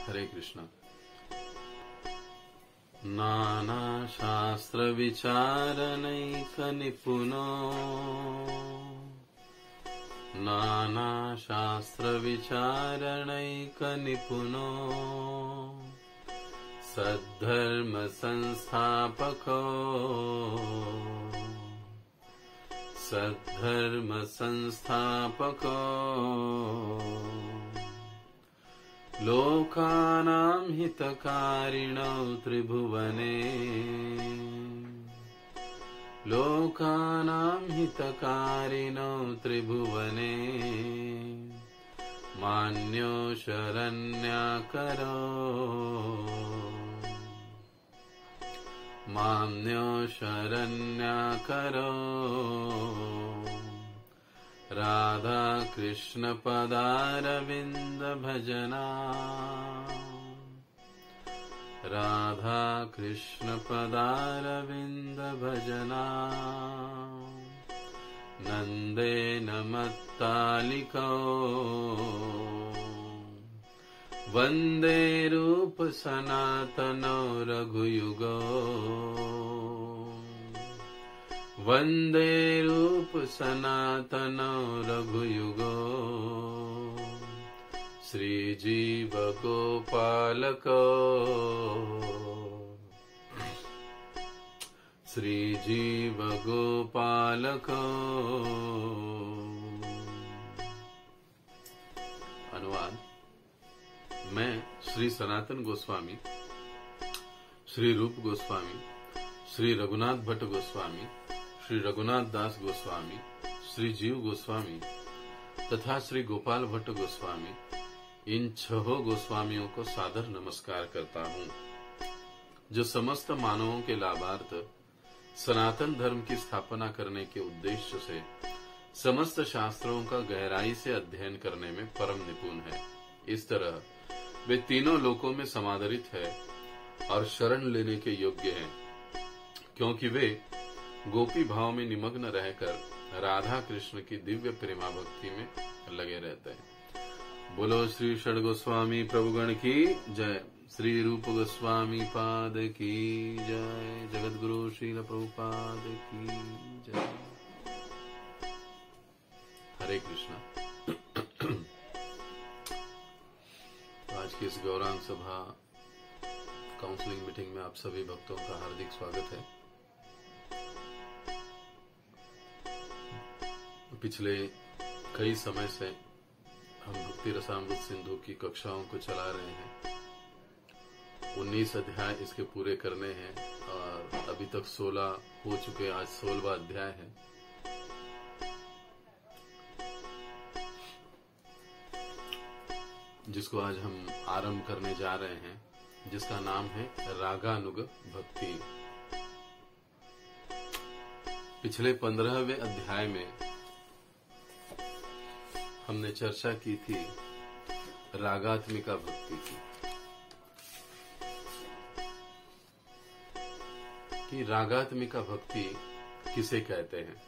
हरे कृष्णा। नाना शास्त्र विचारनैक निपुनो, नाना शास्त्र विचारणैक निपुनो, सद्धर्म संस्थापको, सद्धर्म संस्थापको, लोकानां हितकारिणो त्रिभुवने, लोकानां हितकारिणो त्रिभुवने, मान्यो शरण्याकरो, मान्यो शरण्याकरो, राधा कृष्ण पदारविंद भजना, राधा कृष्ण पदारविंद भजना, नंदेन मत्तालिको, वंदे रूप सनातनो रघुयुगो, वंदे रूप सनातनो रघुयुगो, श्रीजीव गोपालको, श्रीजीव गोपालको। अनुवाद। मैं श्री सनातन गोस्वामी, श्री रूप गोस्वामी, श्री रघुनाथ भट्ट गोस्वामी, श्री रघुनाथ दास गोस्वामी, श्री जीव गोस्वामी तथा श्री गोपाल भट्ट गोस्वामी, इन 6 गोस्वामियों को सादर नमस्कार करता हूँ, जो समस्त मानवों के लाभार्थ सनातन धर्म की स्थापना करने के उद्देश्य से समस्त शास्त्रों का गहराई से अध्ययन करने में परम निपुण है। इस तरह वे तीनों लोकों में समादरित है और शरण लेने के योग्य हैं, क्योंकि वे गोपी भाव में निमग्न रहकर राधा कृष्ण की दिव्य प्रेमा भक्ति में लगे रहते हैं। बोलो श्री षड गोस्वामी प्रभुगण की जय, श्री रूप गोस्वामी पाद की जय, जगत गुरु श्रील प्रभुपाद की जय। हरे कृष्णा। आज की इस गौरांग सभा काउंसलिंग मीटिंग में आप सभी भक्तों का हार्दिक स्वागत है। पिछले कई समय से हम भक्ति रसामृत सिंधु की कक्षाओं को चला रहे हैं। 19 अध्याय इसके पूरे करने हैं और अभी तक 16 हो चुके, आज 16वां अध्याय है। जिसको आज हम आरंभ करने जा रहे हैं, जिसका नाम है रागानुग भक्ति। पिछले 15वें अध्याय में हमने चर्चा की थी रागात्मिका भक्ति की, कि रागात्मिका भक्ति किसे कहते हैं।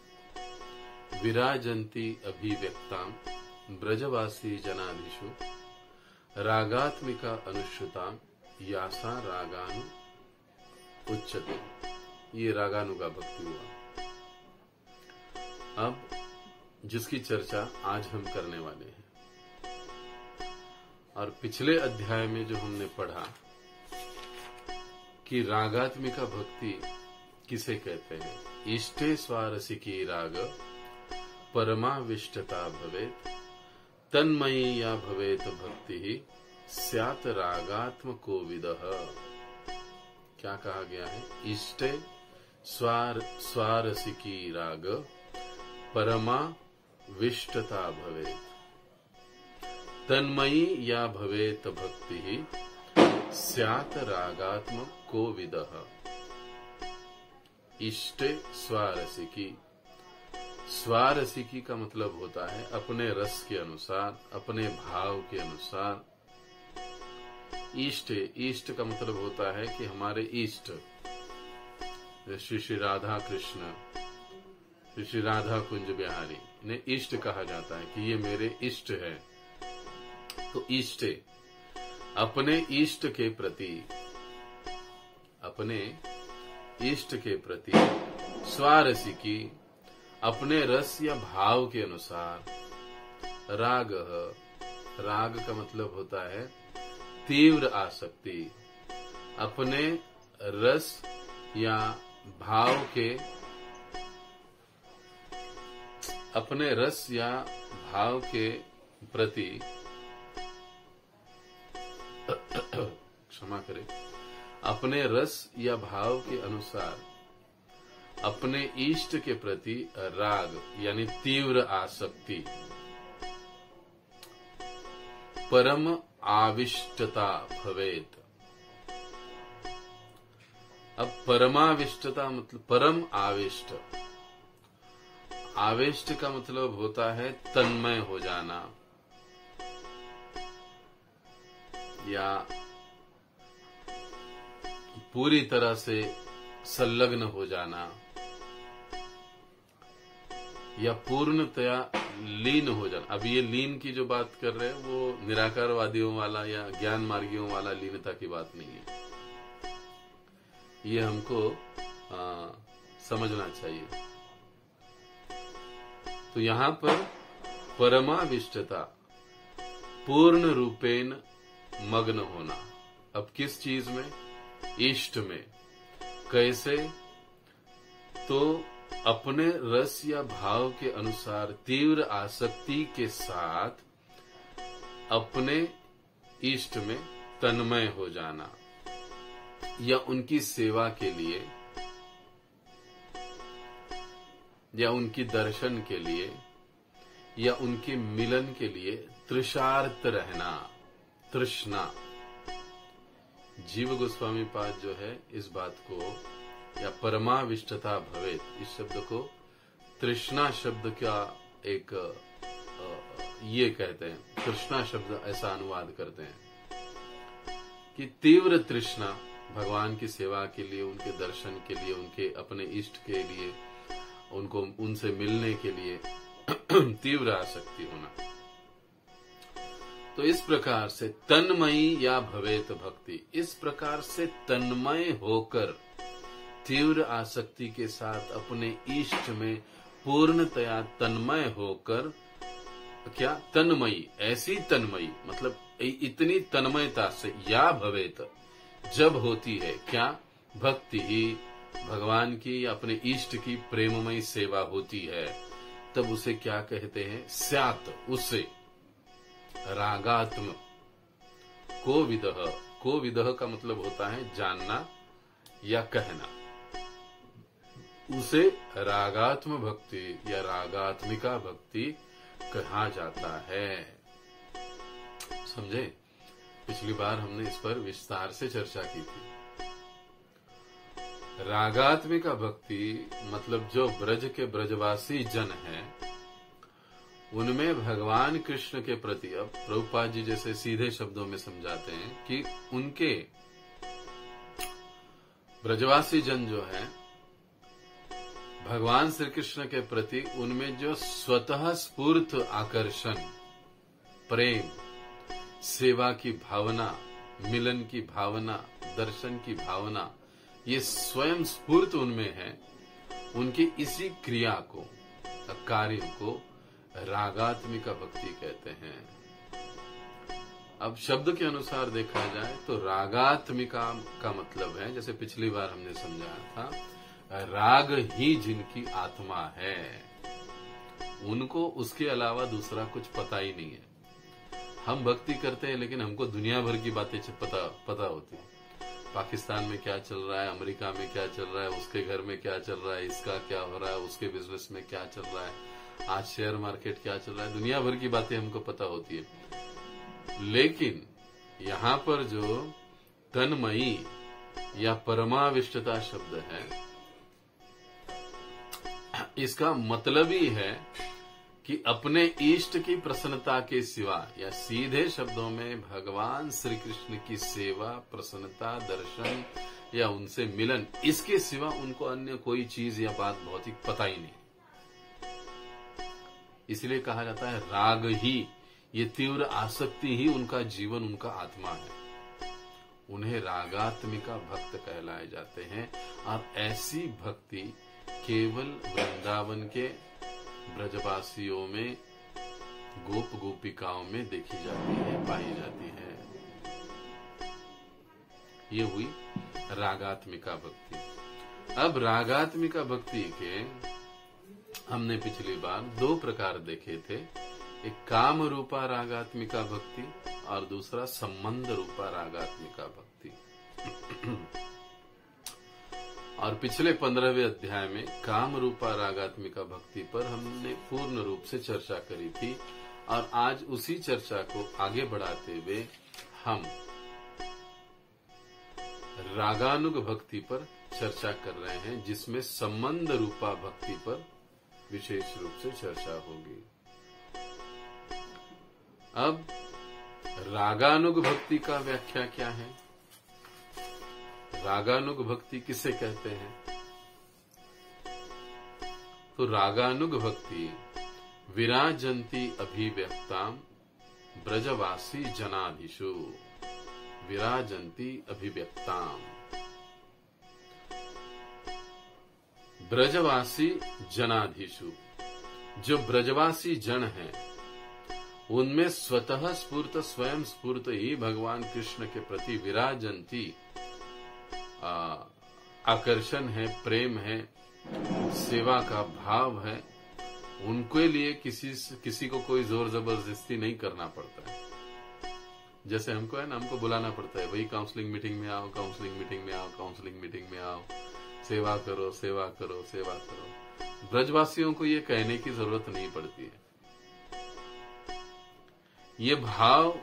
विराजंती अभिव्यक्ताम ब्रजवासी जनाधिषु रागात्मिका अनुश्रुताम यासा रागानु उच्चते। ये रागानुगा भक्ति हुआ। अब जिसकी चर्चा आज हम करने वाले हैं, और पिछले अध्याय में जो हमने पढ़ा कि रागात्मिका भक्ति किसे कहते हैं। इष्टे स्वारसिकी राग परमाविष्टता भवेत, तन्मयी या भवेत भक्ति ही स्यात् रागात्मको विदः। क्या कहा गया है? इष्टे स्वारसिकी राग परमा विष्टता भवेत, तन्मयी या भवेत भक्ति ही स्यात् रागात्मक को विदः। इष्टे स्वारसिकी। स्वारसिकी का मतलब होता है अपने रस के अनुसार, अपने भाव के अनुसार। इष्ट का मतलब होता है कि हमारे इष्ट, श्री राधा कृष्ण, श्री राधा कुंज बिहारी इन्हें इष्ट कहा जाता है कि ये मेरे इष्ट है। तो इष्टे अपने इष्ट के प्रति स्वारसिकी, अपने रस या भाव के अनुसार, राग का मतलब होता है तीव्र आसक्ति, अपने रस या भाव के प्रति क्षमा करें, अपने रस या भाव के अनुसार अपने इष्ट के प्रति राग यानी तीव्र आसक्ति, परम आविष्टता भवेत। अब परमाविष्टता मतलब परम आविष्ट, आविष्ट का मतलब होता है तन्मय हो जाना या पूरी तरह से संलग्न हो जाना या पूर्णतया लीन हो जाना। अब ये लीन की जो बात कर रहे हैं वो निराकारवादियों वाला या ज्ञान मार्गियों वाला लीनता की बात नहीं है, ये हमको समझना चाहिए। तो यहां पर परमाविष्टता, पूर्ण रूपेण मग्न होना। अब किस चीज में? इष्ट में। कैसे? तो अपने रस या भाव के अनुसार तीव्र आसक्ति के साथ अपने इष्ट में तन्मय हो जाना या उनकी सेवा के लिए या उनकी दर्शन के लिए या उनके मिलन के लिए तृषार्त रहना, तृष्णा। जीव गोस्वामी पाद जो है इस बात को या परमाविष्टता भवेत, इस शब्द को तृष्णा शब्द का एक ये कहते हैं, तृष्णा शब्द ऐसा अनुवाद करते हैं कि तीव्र तृष्णा भगवान की सेवा के लिए, उनके दर्शन के लिए, उनके अपने इष्ट के लिए, उनको उनसे मिलने के लिए तीव्र आसक्ति होना। तो इस प्रकार से तन्मयी या भवेत भक्ति, इस प्रकार से तन्मय होकर तीव्र आसक्ति के साथ अपने इष्ट में पूर्णतया तन्मय होकर, क्या तन्मयी, ऐसी तन्मयी मतलब इतनी तन्मयता से, या भवेत जब होती है क्या? भक्ति ही भगवान की अपने इष्ट की प्रेममयी सेवा होती है, तब उसे क्या कहते हैं? स्यात्, उससे रागात्म कोविदः, कोविदः का मतलब होता है जानना या कहना। उसे रागात्म भक्ति या रागात्मिका भक्ति कहा जाता है। समझे? पिछली बार हमने इस पर विस्तार से चर्चा की थी। रागात्मिका भक्ति मतलब जो ब्रज के ब्रजवासी जन हैं, उनमें भगवान कृष्ण के प्रति, अब प्रभुपाद जी जैसे सीधे शब्दों में समझाते हैं कि उनके ब्रजवासी जन जो है भगवान श्री कृष्ण के प्रति, उनमें जो स्वतः स्फूर्त आकर्षण, प्रेम, सेवा की भावना, मिलन की भावना, दर्शन की भावना, ये स्वयं स्फूर्त उनमें है, उनकी इसी क्रिया को, कार्य को रागात्मिका भक्ति कहते हैं। अब शब्द के अनुसार देखा जाए तो रागात्मिका का मतलब है, जैसे पिछली बार हमने समझाया था, राग ही जिनकी आत्मा है, उनको उसके अलावा दूसरा कुछ पता ही नहीं है। हम भक्ति करते हैं लेकिन हमको दुनिया भर की बातें पता होती है। पाकिस्तान में क्या चल रहा है, अमेरिका में क्या चल रहा है, उसके घर में क्या चल रहा है, इसका क्या हो रहा है, उसके बिजनेस में क्या चल रहा है, आज शेयर मार्केट क्या चल रहा है, दुनिया भर की बातें हमको पता होती है। लेकिन यहाँ पर जो तन्मयी या परमाविष्टता शब्द है, इसका मतलब ही है कि अपने इष्ट की प्रसन्नता के सिवा, या सीधे शब्दों में भगवान श्री कृष्ण की सेवा, प्रसन्नता, दर्शन या उनसे मिलन, इसके सिवा उनको अन्य कोई चीज या बात भौतिक पता ही नहीं। इसलिए कहा जाता है राग ही, ये तीव्र आसक्ति ही उनका जीवन, उनका आत्मा है। उन्हें रागात्मिका भक्त कहलाए जाते हैं। और ऐसी भक्ति केवल वृंदावन के ब्रजवासियों में, गोप गोपिकाओं में देखी जाती है, पाई जाती है। ये हुई रागात्मिका भक्ति। अब रागात्मिका भक्ति के हमने पिछली बार 2 प्रकार देखे थे, एक काम रूपा रागात्मिका भक्ति और दूसरा संबंध रूपा रागात्मिका भक्ति। और पिछले 15वें अध्याय में काम रूपा रागात्मिका भक्ति पर हमने पूर्ण रूप से चर्चा करी थी, और आज उसी चर्चा को आगे बढ़ाते हुए हम रागानुग भक्ति पर चर्चा कर रहे हैं, जिसमें संबंध रूपा भक्ति पर विशेष रूप से चर्चा होगी। अब रागानुग भक्ति का व्याख्या क्या है? रागानुग भक्ति किसे कहते हैं? तो रागानुग भक्ति विराजंती अभिव्यक्ताम ब्रजवासी जनाधिषु। विराजंती अभिव्यक्ताम, ब्रजवासी जनाधीशु। जो ब्रजवासी जन हैं, उनमें स्वतः स्फूर्त, स्वयं स्फूर्त ही भगवान कृष्ण के प्रति विराजंती आकर्षण है, प्रेम है, सेवा का भाव है। उनके लिए किसी को कोई जोर जबरदस्ती नहीं करना पड़ता है। जैसे हमको है ना, हमको बुलाना पड़ता है, वही काउंसलिंग मीटिंग में आओ, काउंसलिंग मीटिंग में आओ, काउंसलिंग मीटिंग में आओ, सेवा करो, सेवा करो, सेवा करो। ब्रजवासियों को ये कहने की जरूरत नहीं पड़ती है। ये भाव,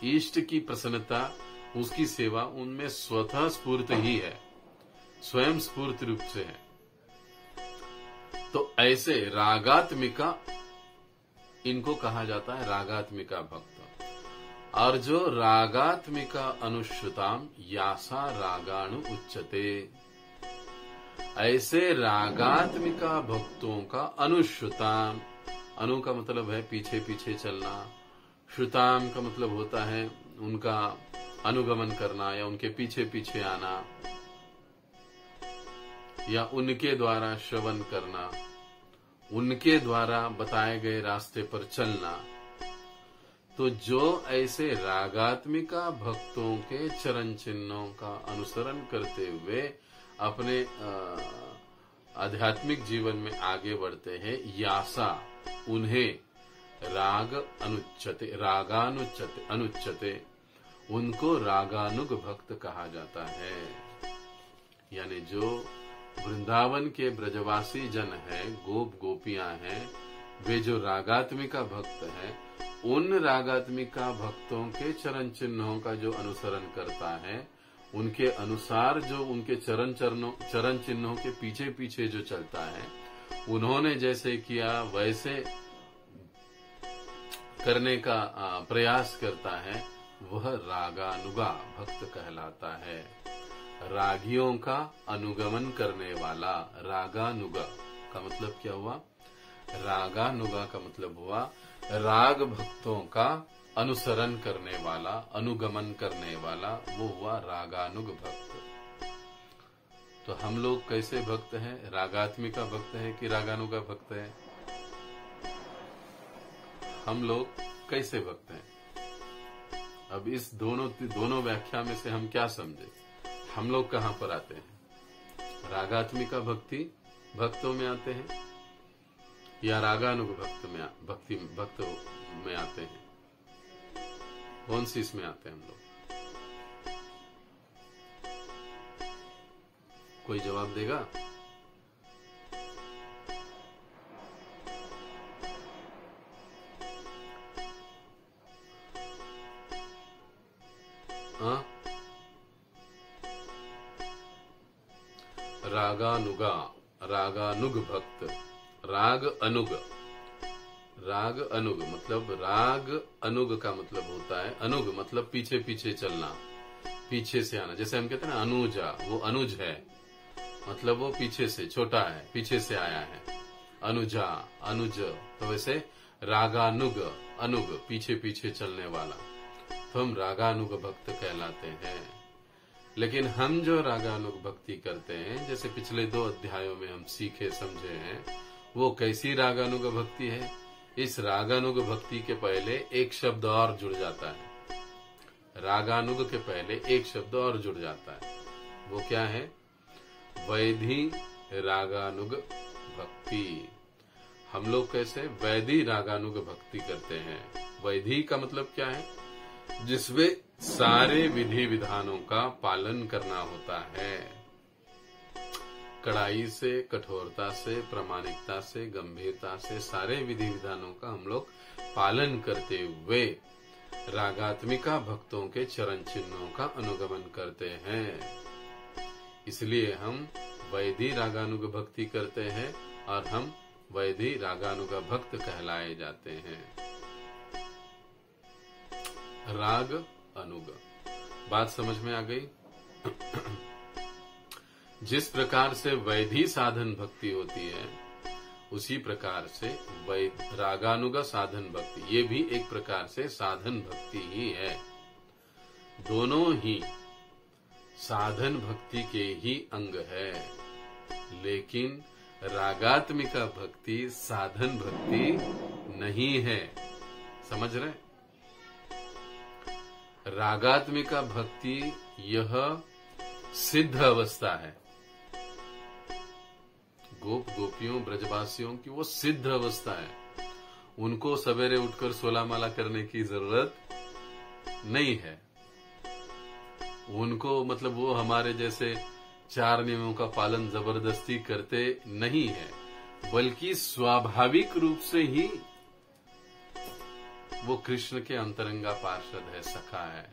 इष्ट की प्रसन्नता, उसकी सेवा उनमें स्वतः स्फूर्त ही है, स्वयं स्फूर्त रूप से है। तो ऐसे रागात्मिका इनको कहा जाता है, रागात्मिका भक्त। और जो रागात्मिका अनुश्रुताम यासा रागाणु उच्चते, ऐसे रागात्मिका भक्तों का अनुश्रुताम, अनु का मतलब है पीछे पीछे चलना, श्रुताम का मतलब होता है उनका अनुगमन करना या उनके पीछे पीछे आना या उनके द्वारा श्रवण करना, उनके द्वारा बताए गए रास्ते पर चलना। तो जो ऐसे रागात्मिका भक्तों के चरण चिन्हों का अनुसरण करते हुए अपने आध्यात्मिक जीवन में आगे बढ़ते हैं, यासा उन्हें अनुच्चते, उनको रागानुग भक्त कहा जाता है। यानी जो वृंदावन के ब्रजवासी जन हैं, गोप गोपियां हैं, वे जो रागात्मिका भक्त हैं, उन रागात्मिका भक्तों के चरण चिन्हों का जो अनुसरण करता है, उनके अनुसार जो उनके चरण चिन्हों के पीछे पीछे जो चलता है, उन्होंने जैसे किया वैसे करने का प्रयास करता है, वह रागानुगा भक्त कहलाता है। रागियों का अनुगमन करने वाला रागानुगा का मतलब क्या हुआ? रागानुगा का मतलब हुआ राग भक्तों का अनुसरण करने वाला, अनुगमन करने वाला, वो हुआ रागानुग भक्त। तो हम लोग कैसे भक्त हैं? रागात्मिका भक्त हैं कि रागानुगा भक्त हैं? हम लोग कैसे भक्त हैं? अब इस दोनों व्याख्या में से हम क्या समझे? हम लोग कहाँ पर आते हैं? रागात्मिका भक्तों में आते हैं या रागानुग भक्त में आते हैं? कौन सी इसमें आते हैं हम लोग? कोई जवाब देगा? हाँ, रागानुग भक्त, राग अनुग मतलब राग अनुग का मतलब होता है, अनुग मतलब पीछे पीछे चलना, पीछे से आना। जैसे हम कहते हैं ना अनुजा, वो अनुज है, मतलब वो पीछे से, छोटा है, पीछे से आया है। अनुजा, अनुज। तो वैसे रागानुग, अनुग पीछे पीछे चलने वाला, तो हम रागानुग भक्त कहलाते हैं। लेकिन हम जो रागानुग भक्ति करते हैं, जैसे पिछले 2 अध्यायों में हम सीखे समझे हैं, वो कैसी रागानुग भक्ति है। इस रागानुग भक्ति के पहले एक शब्द और जुड़ जाता है। रागानुग के पहले एक शब्द और जुड़ जाता है। वो क्या है? वैधी रागानुग भक्ति। हम लोग कैसे वैधी रागानुग भक्ति करते हैं। वैधी का मतलब क्या है? जिसमें सारे विधि विधानों का पालन करना होता है। कड़ाई से, कठोरता से, प्रामाणिकता से, गंभीरता से सारे विधि विधानों का हम लोग पालन करते हुए रागात्मिका भक्तों के चरण चिन्हों का अनुगमन करते हैं। इसलिए हम वैधी रागानुग भक्ति करते हैं और हम वैधी रागानुग भक्त कहलाए जाते हैं। राग अनुग, बात समझ में आ गई? जिस प्रकार से वैधी साधन भक्ति होती है, उसी प्रकार से रागानुग साधन भक्ति, ये भी एक प्रकार से साधन भक्ति ही है। दोनों ही साधन भक्ति के ही अंग है, लेकिन रागात्मिका भक्ति साधन भक्ति नहीं है। समझ रहे? रागात्मिका भक्ति यह सिद्ध अवस्था है। गोप गोपियों ब्रजवासियों की वो सिद्ध अवस्था है। उनको सवेरे उठकर 16 माला करने की जरूरत नहीं है। उनको मतलब वो हमारे जैसे 4 नियमों का पालन जबरदस्ती करते नहीं है, बल्कि स्वाभाविक रूप से ही वो कृष्ण के अंतरंगा पार्षद है, सखा है,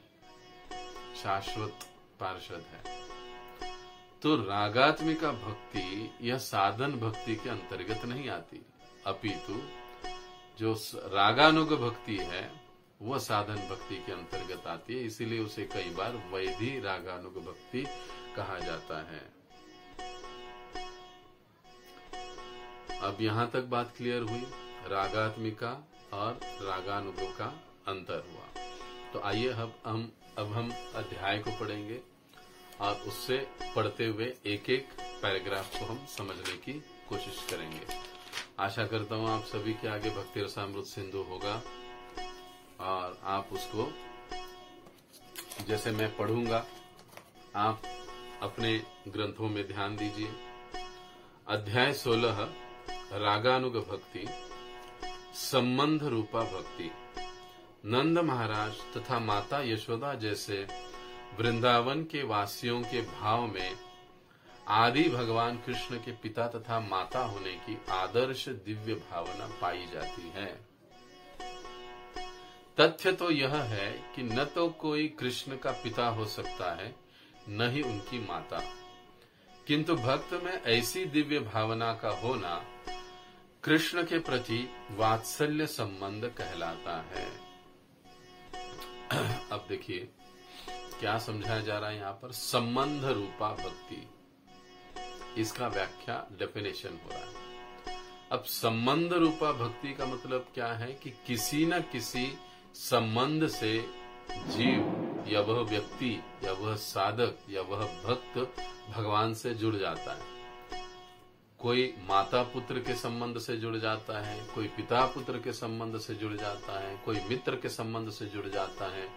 शाश्वत पार्षद है। तो रागात्मिका भक्ति यह साधन भक्ति के अंतर्गत नहीं आती, अपितु जो रागानुग भक्ति है वह साधन भक्ति के अंतर्गत आती है। इसीलिए उसे कई बार वैधी रागानुग भक्ति कहा जाता है। अब यहां तक बात क्लियर हुई, रागात्मिका और रागानुग का अंतर हुआ। तो आइए अब हम अध्याय को पढ़ेंगे और उससे पढ़ते हुए एक एक पैराग्राफ को हम समझने की कोशिश करेंगे। आशा करता हूं आप सभी के आगे भक्ति रसामृत सिंधु होगा और आप उसको जैसे मैं पढ़ूंगा आप अपने ग्रंथों में ध्यान दीजिए। अध्याय 16 रागानुग भक्ति, संबंध रूपा भक्ति। नंद महाराज तथा माता यशोदा जैसे वृंदावन के वासियों के भाव में आदि भगवान कृष्ण के पिता तथा माता होने की आदर्श दिव्य भावना पाई जाती है। तथ्य तो यह है कि न तो कोई कृष्ण का पिता हो सकता है, न ही उनकी माता, किंतु भक्त में ऐसी दिव्य भावना का होना कृष्ण के प्रति वात्सल्य संबंध कहलाता है। अब देखिए क्या समझाया जा रहा है यहाँ पर। संबंध रूपा भक्ति, इसका व्याख्या डेफिनेशन हो रहा है। अब संबंध रूपा भक्ति का मतलब क्या है कि किसी न किसी संबंध से जीव या वह व्यक्ति या वह साधक या वह भक्त भगवान से जुड़ जाता है। कोई माता पुत्र के संबंध से जुड़ जाता है, कोई पिता पुत्र के संबंध से जुड़ जाता है, कोई मित्र के संबंध से जुड़ जाता है,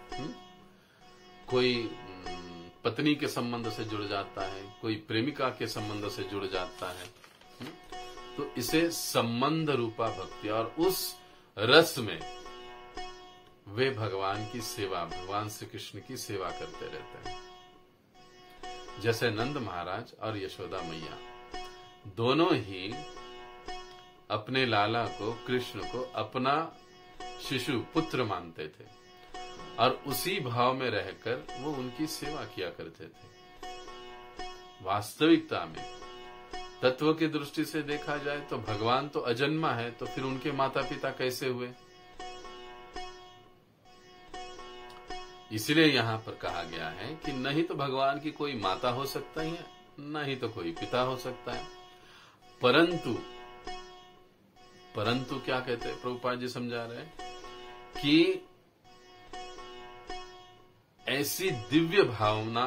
कोई पत्नी के संबंध से जुड़ जाता है, कोई प्रेमिका के संबंध से जुड़ जाता है। तो इसे संबंध रूपा भक्ति, और उस रस में वे भगवान की सेवा, भगवान श्री कृष्ण की सेवा करते रहते हैं। जैसे नंद महाराज और यशोदा मैया दोनों ही अपने लाला को, कृष्ण को अपना शिशु पुत्र मानते थे और उसी भाव में रहकर वो उनकी सेवा किया करते थे। वास्तविकता में तत्व की दृष्टि से देखा जाए तो भगवान तो अजन्मा है, तो फिर उनके माता पिता कैसे हुए? इसलिए यहाँ पर कहा गया है कि नहीं तो भगवान की कोई माता हो सकता है, नहीं तो कोई पिता हो सकता है। परंतु क्या कहते हैं प्रभुपाद जी समझा रहे हैं कि ऐसी दिव्य भावना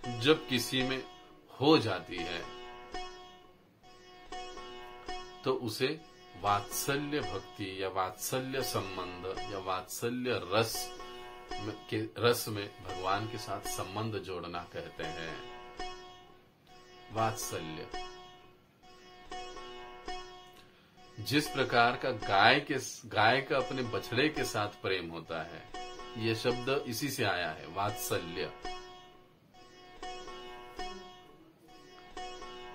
जब किसी में हो जाती है तो उसे वात्सल्य भक्ति या वात्सल्य संबंध या वात्सल्य रस में भगवान के साथ संबंध जोड़ना कहते हैं। वात्सल्य जिस प्रकार का गाय का अपने बछड़े के साथ प्रेम होता है, यह शब्द इसी से आया है, वात्सल्य।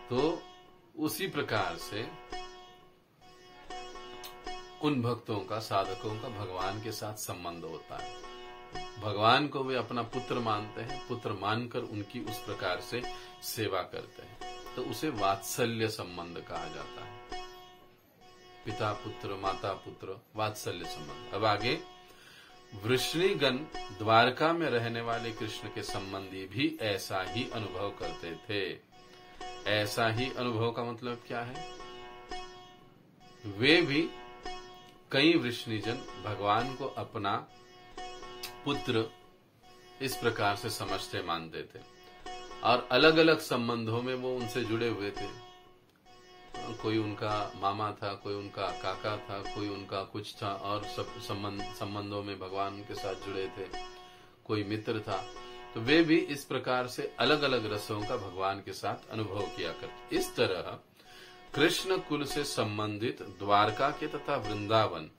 तो उसी प्रकार से उन भक्तों का, साधकों का भगवान के साथ संबंध होता है। भगवान को वे अपना पुत्र मानते हैं, पुत्र मानकर उनकी उस प्रकार से सेवा करते हैं, तो उसे वात्सल्य संबंध कहा जाता है। पिता पुत्र, माता पुत्र, वात्सल्य संबंध। अब आगे, वृष्णिगण द्वारका में रहने वाले कृष्ण के संबंधी भी ऐसा ही अनुभव करते थे। ऐसा ही अनुभव का मतलब क्या है? वे भी, कई वृष्णिजन भगवान को अपना पुत्र इस प्रकार से समझते मानते थे और अलग अलग संबंधों में वो उनसे जुड़े हुए थे। कोई उनका मामा था, कोई उनका काका था, कोई उनका कुछ था, और सब संबंधों में भगवान के साथ जुड़े थे, कोई मित्र था। तो वे भी इस प्रकार से अलग अलग रसों का भगवान के साथ अनुभव किया करते। इस तरह कृष्ण कुल से संबंधित द्वारका के तथा वृंदावन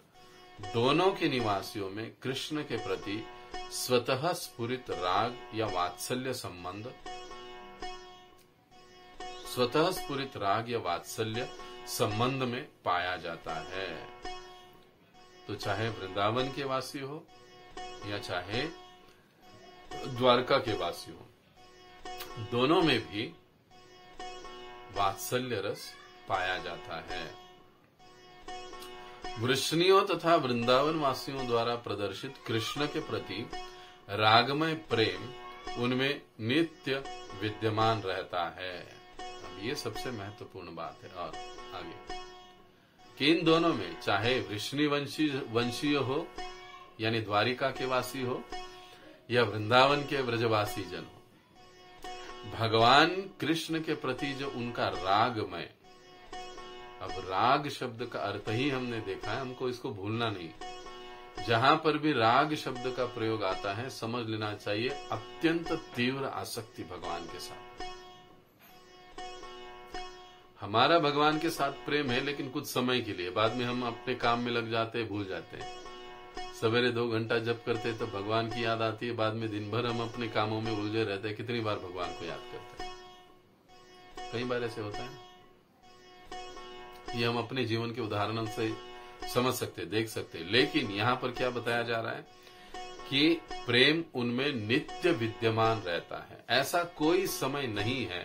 दोनों के निवासियों में कृष्ण के प्रति स्वतः स्फुरित राग या वात्सल्य संबंध, स्वतः स्फुरित राग या वात्सल्य संबंध में पाया जाता है। तो चाहे वृंदावन के वासी हो या चाहे द्वारका के वासी हो, दोनों में भी वात्सल्य रस पाया जाता है। वृष्णियों तथा वृंदावन वासियों द्वारा प्रदर्शित कृष्ण के प्रति रागमय प्रेम उनमें नित्य विद्यमान रहता है। अब ये सबसे महत्वपूर्ण बात है। और आगे कि इन दोनों में, चाहे वृष्णि वंशीय हो यानी द्वारिका के वासी हो या वृंदावन के ब्रजवासी जन हो, भगवान कृष्ण के प्रति जो उनका रागमय, अब राग शब्द का अर्थ ही हमने देखा है, हमको इसको भूलना नहीं। जहां पर भी राग शब्द का प्रयोग आता है, समझ लेना चाहिए अत्यंत तीव्र आसक्ति भगवान के साथ। हमारा भगवान के साथ प्रेम है, लेकिन कुछ समय के लिए, बाद में हम अपने काम में लग जाते हैं, भूल जाते हैं। सवेरे 2 घंटा जप करते तो भगवान की याद आती है, बाद में दिन भर हम अपने कामों में उलझे रहते हैं। कितनी बार भगवान को याद करते हैं? कई बार ऐसे होता है। ये हम अपने जीवन के उदाहरण से समझ सकते, देख सकते। लेकिन यहाँ पर क्या बताया जा रहा है कि प्रेम उनमें नित्य विद्यमान रहता है। ऐसा कोई समय नहीं है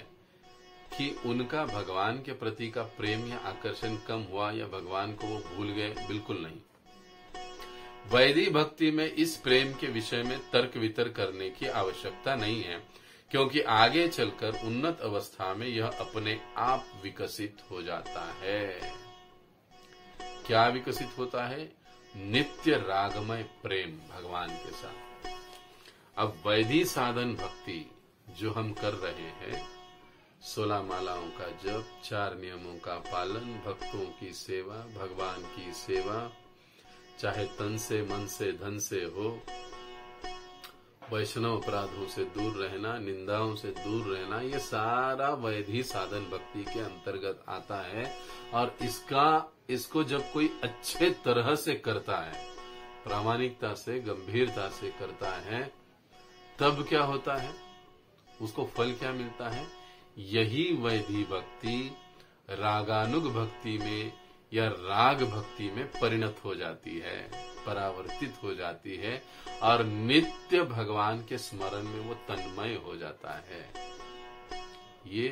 कि उनका भगवान के प्रति का प्रेम या आकर्षण कम हुआ या भगवान को वो भूल गए, बिल्कुल नहीं। वैदिक भक्ति में इस प्रेम के विषय में तर्क वितर्क करने की आवश्यकता नहीं है, क्योंकि आगे चलकर उन्नत अवस्था में यह अपने आप विकसित हो जाता है। क्या विकसित होता है? नित्य रागमय प्रेम भगवान के साथ। अब वैदिक साधन भक्ति जो हम कर रहे हैं, 16 मालाओं का जप, 4 नियमों का पालन, भक्तों की सेवा, भगवान की सेवा, चाहे तन से, मन से, धन से हो, वैष्णव अपराधों से दूर रहना, निंदाओं से दूर रहना, ये सारा वैदिक साधन भक्ति के अंतर्गत आता है। और इसको जब कोई अच्छे तरह से करता है, प्रामाणिकता से, गंभीरता से करता है, तब क्या होता है? उसको फल क्या मिलता है? यही वैदिक भक्ति रागानुग भक्ति में या राग भक्ति में परिणत हो जाती है, परावर्तित हो जाती है, और नित्य भगवान के स्मरण में वो तन्मय हो जाता है। ये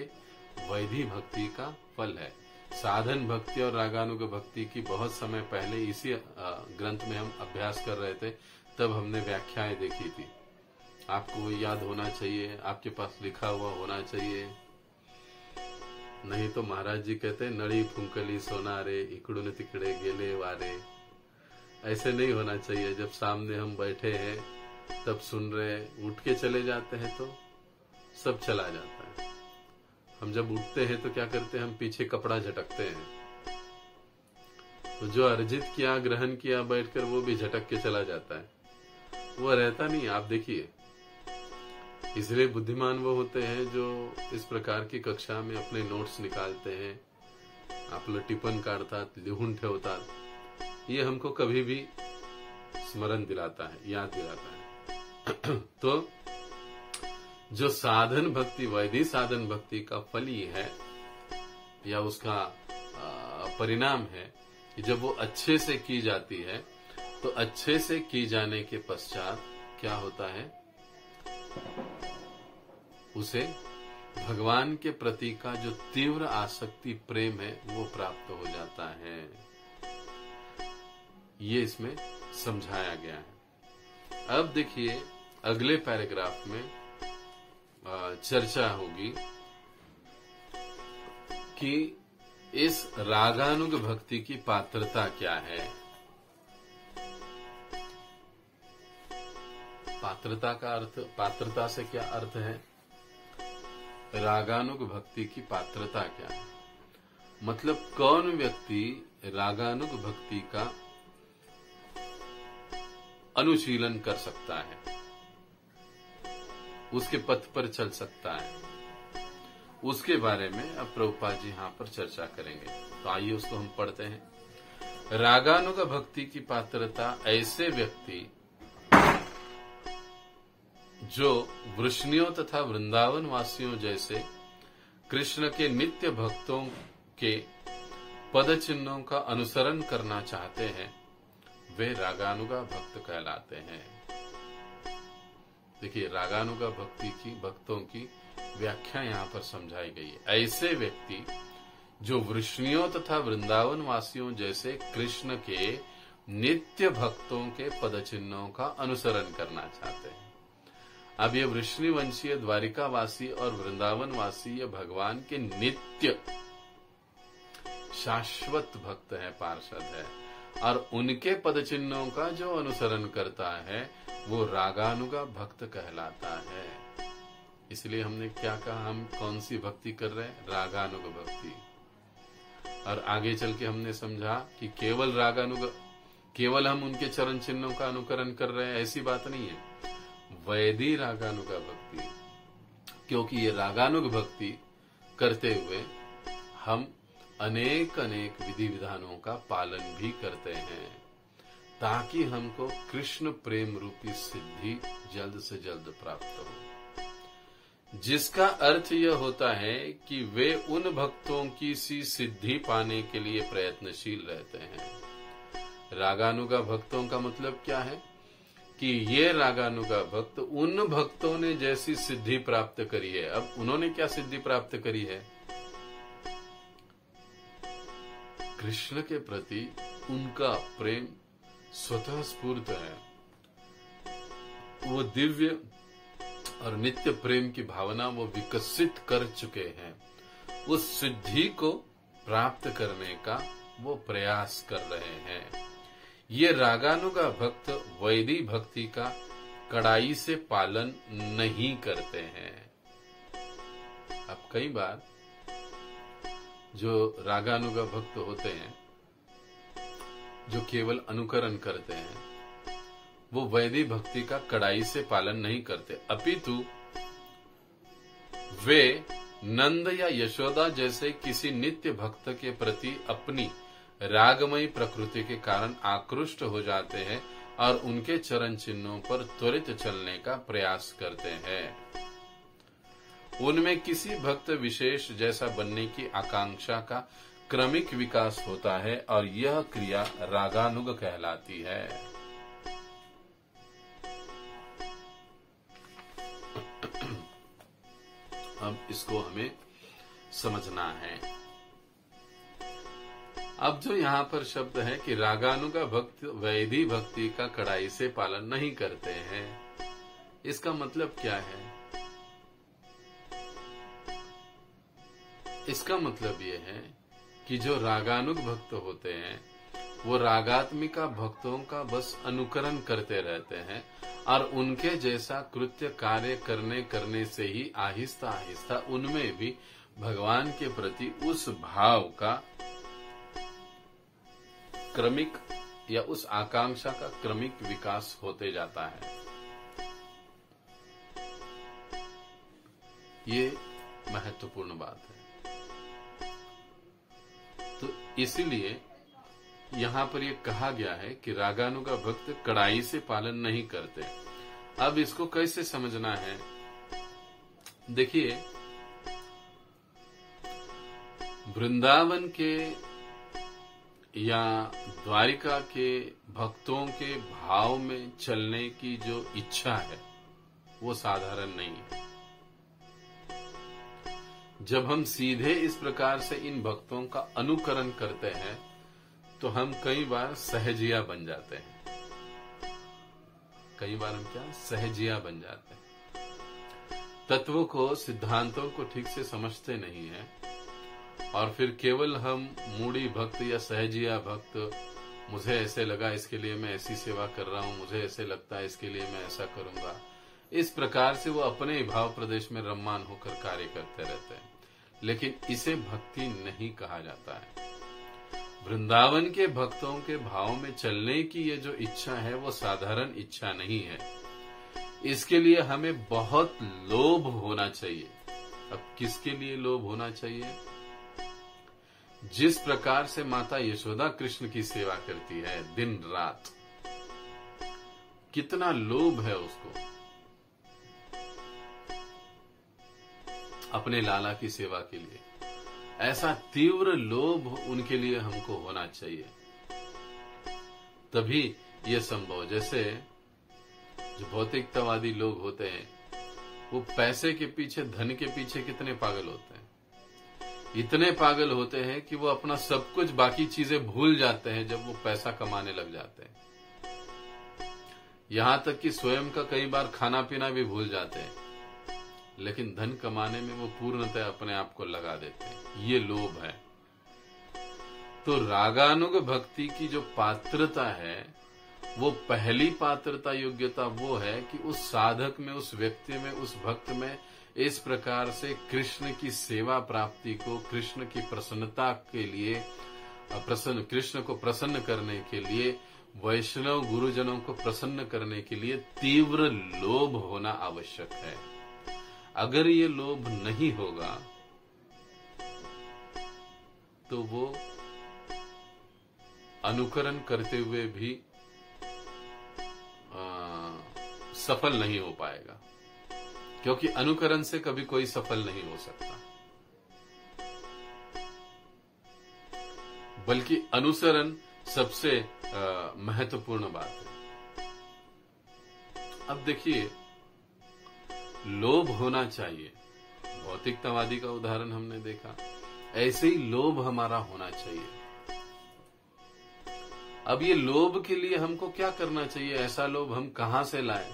वैदिक भक्ति का फल है। साधन भक्ति और रागानुग भक्ति की बहुत समय पहले इसी ग्रंथ में हम अभ्यास कर रहे थे, तब हमने व्याख्याएं देखी थी। आपको वो याद होना चाहिए, आपके पास लिखा हुआ होना चाहिए। नहीं तो महाराज जी कहते हैं, नड़ी फुंकली सोनारे, इकड़ुन तिकड़े गेले वारे। ऐसे नहीं होना चाहिए। जब सामने हम बैठे हैं तब सुन रहे, उठ के चले जाते हैं तो सब चला जाता है। हम जब उठते हैं तो क्या करते हैं, हम पीछे कपड़ा झटकते हैं, तो जो अर्जित किया, ग्रहण किया बैठकर, वो भी झटक के चला जाता है, वो रहता नहीं। आप देखिए, इसलिए बुद्धिमान वो होते हैं जो इस प्रकार की कक्षा में अपने नोट्स निकालते हैं, आपलं टिपण काढतात, लिहून ठेवतात। ये हमको कभी भी स्मरण दिलाता है, याद दिलाता है। तो जो साधन भक्ति, वैदिक साधन भक्ति का फल ही है, या उसका परिणाम है कि जब वो अच्छे से की जाती है, तो अच्छे से की जाने के पश्चात क्या होता है, उसे भगवान के प्रति का जो तीव्र आसक्ति, प्रेम है, वो प्राप्त हो जाता है। ये इसमें समझाया गया है। अब देखिए, अगले पैराग्राफ में चर्चा होगी कि इस रागानुग भक्ति की पात्रता क्या है। पात्रता का अर्थ, पात्रता से क्या अर्थ है, रागानुग भक्ति की पात्रता क्या है, मतलब कौन व्यक्ति रागानुग भक्ति का अनुशीलन कर सकता है, उसके पथ पर चल सकता है, उसके बारे में अब प्रभुपाद जी यहां पर चर्चा करेंगे। तो आइए उसको हम पढ़ते हैं। रागानुग भक्ति की पात्रता ऐसे व्यक्ति जो वृष्णियों तथा वृंदावन वासियों जैसे कृष्ण के नित्य भक्तों के पद चिन्हों का अनुसरण करना चाहते हैं, वे रागानुगा भक्त कहलाते हैं। देखिए, रागानुगा भक्ति की, भक्तों की व्याख्या यहाँ पर समझाई गई है। ऐसे व्यक्ति जो वृष्णियों तथा वृंदावन वासियों जैसे कृष्ण के नित्य भक्तों के पद चिन्हों का अनुसरण करना चाहते हैं। अब ये वृष्णि वंशीय, द्वारिकावासी और वृंदावन वासी ये भगवान के नित्य शाश्वत भक्त है, पार्षद है, और उनके पद चिन्हों का जो अनुसरण करता है वो रागानुगा भक्त कहलाता है। इसलिए हमने क्या कहा, हम कौन सी भक्ति कर रहे हैं, रागानुग भक्ति। और आगे चल के हमने समझा कि केवल रागानुग, केवल हम उनके चरण चिन्हों का अनुकरण कर रहे हैं, ऐसी बात नहीं है। वैदिक रागानुगा भक्ति, क्योंकि ये रागानुग भक्ति करते हुए हम अनेक अनेक विधि विधानों का पालन भी करते हैं, ताकि हमको कृष्ण प्रेम रूपी सिद्धि जल्द से जल्द प्राप्त हो। जिसका अर्थ यह होता है कि वे उन भक्तों की सी सिद्धि पाने के लिए प्रयत्नशील रहते हैं। रागानुगा भक्तों का मतलब क्या है कि ये रागानुगा भक्त उन भक्तों ने जैसी सिद्धि प्राप्त करी है। अब उन्होंने क्या सिद्धि प्राप्त करी है, कृष्ण के प्रति उनका प्रेम स्वतः स्फूर्त है, वो दिव्य और नित्य प्रेम की भावना वो विकसित कर चुके हैं। उस सिद्धि को प्राप्त करने का वो प्रयास कर रहे हैं। ये रागानुगा भक्त वैदिक भक्ति का कड़ाई से पालन नहीं करते हैं। अब कई बार जो रागानुगा भक्त होते हैं, जो केवल अनुकरण करते हैं, वो वैदिक भक्ति का कड़ाई से पालन नहीं करते, अपितु वे नंद या यशोदा जैसे किसी नित्य भक्त के प्रति अपनी रागमयी प्रकृति के कारण आकृष्ट हो जाते हैं और उनके चरण चिन्हों पर त्वरित चलने का प्रयास करते हैं। उनमें किसी भक्त विशेष जैसा बनने की आकांक्षा का क्रमिक विकास होता है और यह क्रिया रागानुग कहलाती है। अब इसको हमें समझना है। अब जो यहाँ पर शब्द है कि रागानुगा भक्त वैदिक भक्ति का कड़ाई से पालन नहीं करते हैं, इसका मतलब क्या है? इसका मतलब ये है कि जो रागानुग भक्त होते हैं वो रागात्मिका भक्तों का बस अनुकरण करते रहते हैं और उनके जैसा कृत्य कार्य करने से ही आहिस्ता आहिस्ता उनमें भी भगवान के प्रति उस भाव का क्रमिक या उस आकांक्षा का क्रमिक विकास होते जाता है। ये महत्वपूर्ण बात है। तो इसीलिए यहां पर यह कहा गया है कि रागानुगा भक्त कड़ाई से पालन नहीं करते। अब इसको कैसे समझना है? देखिए, वृंदावन के या द्वारिका के भक्तों के भाव में चलने की जो इच्छा है वो साधारण नहीं है। जब हम सीधे इस प्रकार से इन भक्तों का अनुकरण करते हैं तो हम कई बार सहजिया बन जाते हैं। कई बार हम क्या सहजिया बन जाते हैं, तत्वों को, सिद्धांतों को ठीक से समझते नहीं है और फिर केवल हम मूढ़ी भक्त या सहजिया भक्त, मुझे ऐसे लगा इसके लिए मैं ऐसी सेवा कर रहा हूं, मुझे ऐसे लगता है इसके लिए मैं ऐसा करूंगा, इस प्रकार से वो अपने ही भाव प्रदेश में रम्मान होकर कार्य करते रहते हैं। लेकिन इसे भक्ति नहीं कहा जाता है। वृंदावन के भक्तों के भाव में चलने की ये जो इच्छा है वो साधारण इच्छा नहीं है। इसके लिए हमें बहुत लोभ होना चाहिए। अब किसके लिए लोभ होना चाहिए? जिस प्रकार से माता यशोदा कृष्ण की सेवा करती है दिन रात, कितना लोभ है उसको अपने लाला की सेवा के लिए। ऐसा तीव्र लोभ उनके लिए हमको होना चाहिए, तभी ये संभव। जैसे जो भौतिकतावादी लोग होते हैं वो पैसे के पीछे, धन के पीछे कितने पागल होते हैं। इतने पागल होते हैं कि वो अपना सब कुछ, बाकी चीजें भूल जाते हैं जब वो पैसा कमाने लग जाते हैं। यहां तक कि स्वयं का कई बार खाना पीना भी भूल जाते हैं, लेकिन धन कमाने में वो पूर्णतः अपने आप को लगा देते हैं। ये लोभ है। तो रागानुग भक्ति की जो पात्रता है, वो पहली पात्रता योग्यता वो है कि उस साधक में, उस व्यक्ति में, उस भक्त में इस प्रकार से कृष्ण की सेवा प्राप्ति को, कृष्ण की प्रसन्नता के लिए, कृष्ण को प्रसन्न करने के लिए, वैष्णव गुरुजनों को प्रसन्न करने के लिए तीव्र लोभ होना आवश्यक है। अगर ये लोभ नहीं होगा तो वो अनुकरण करते हुए भी सफल नहीं हो पाएगा, क्योंकि अनुकरण से कभी कोई सफल नहीं हो सकता, बल्कि अनुसरण सबसे महत्वपूर्ण बात है। अब देखिए, लोभ होना चाहिए। भौतिकतावादी का उदाहरण हमने देखा, ऐसे ही लोभ हमारा होना चाहिए। अब ये लोभ के लिए हमको क्या करना चाहिए? ऐसा लोभ हम कहां से लाएं?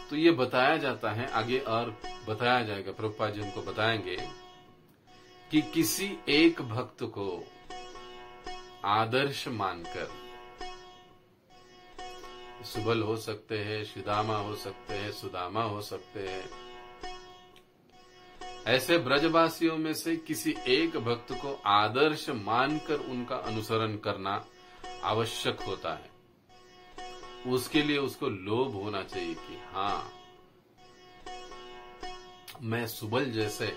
तो ये बताया जाता है आगे, और बताया जाएगा, प्रभुपाद जी हमको बताएंगे कि किसी एक भक्त को आदर्श मानकर, सुबल हो सकते हैं, श्रीदामा हो सकते हैं, सुदामा हो सकते हैं, ऐसे ब्रजवासियों में से किसी एक भक्त को आदर्श मानकर उनका अनुसरण करना आवश्यक होता है। उसके लिए उसको लोभ होना चाहिए कि हाँ, मैं सुबल जैसे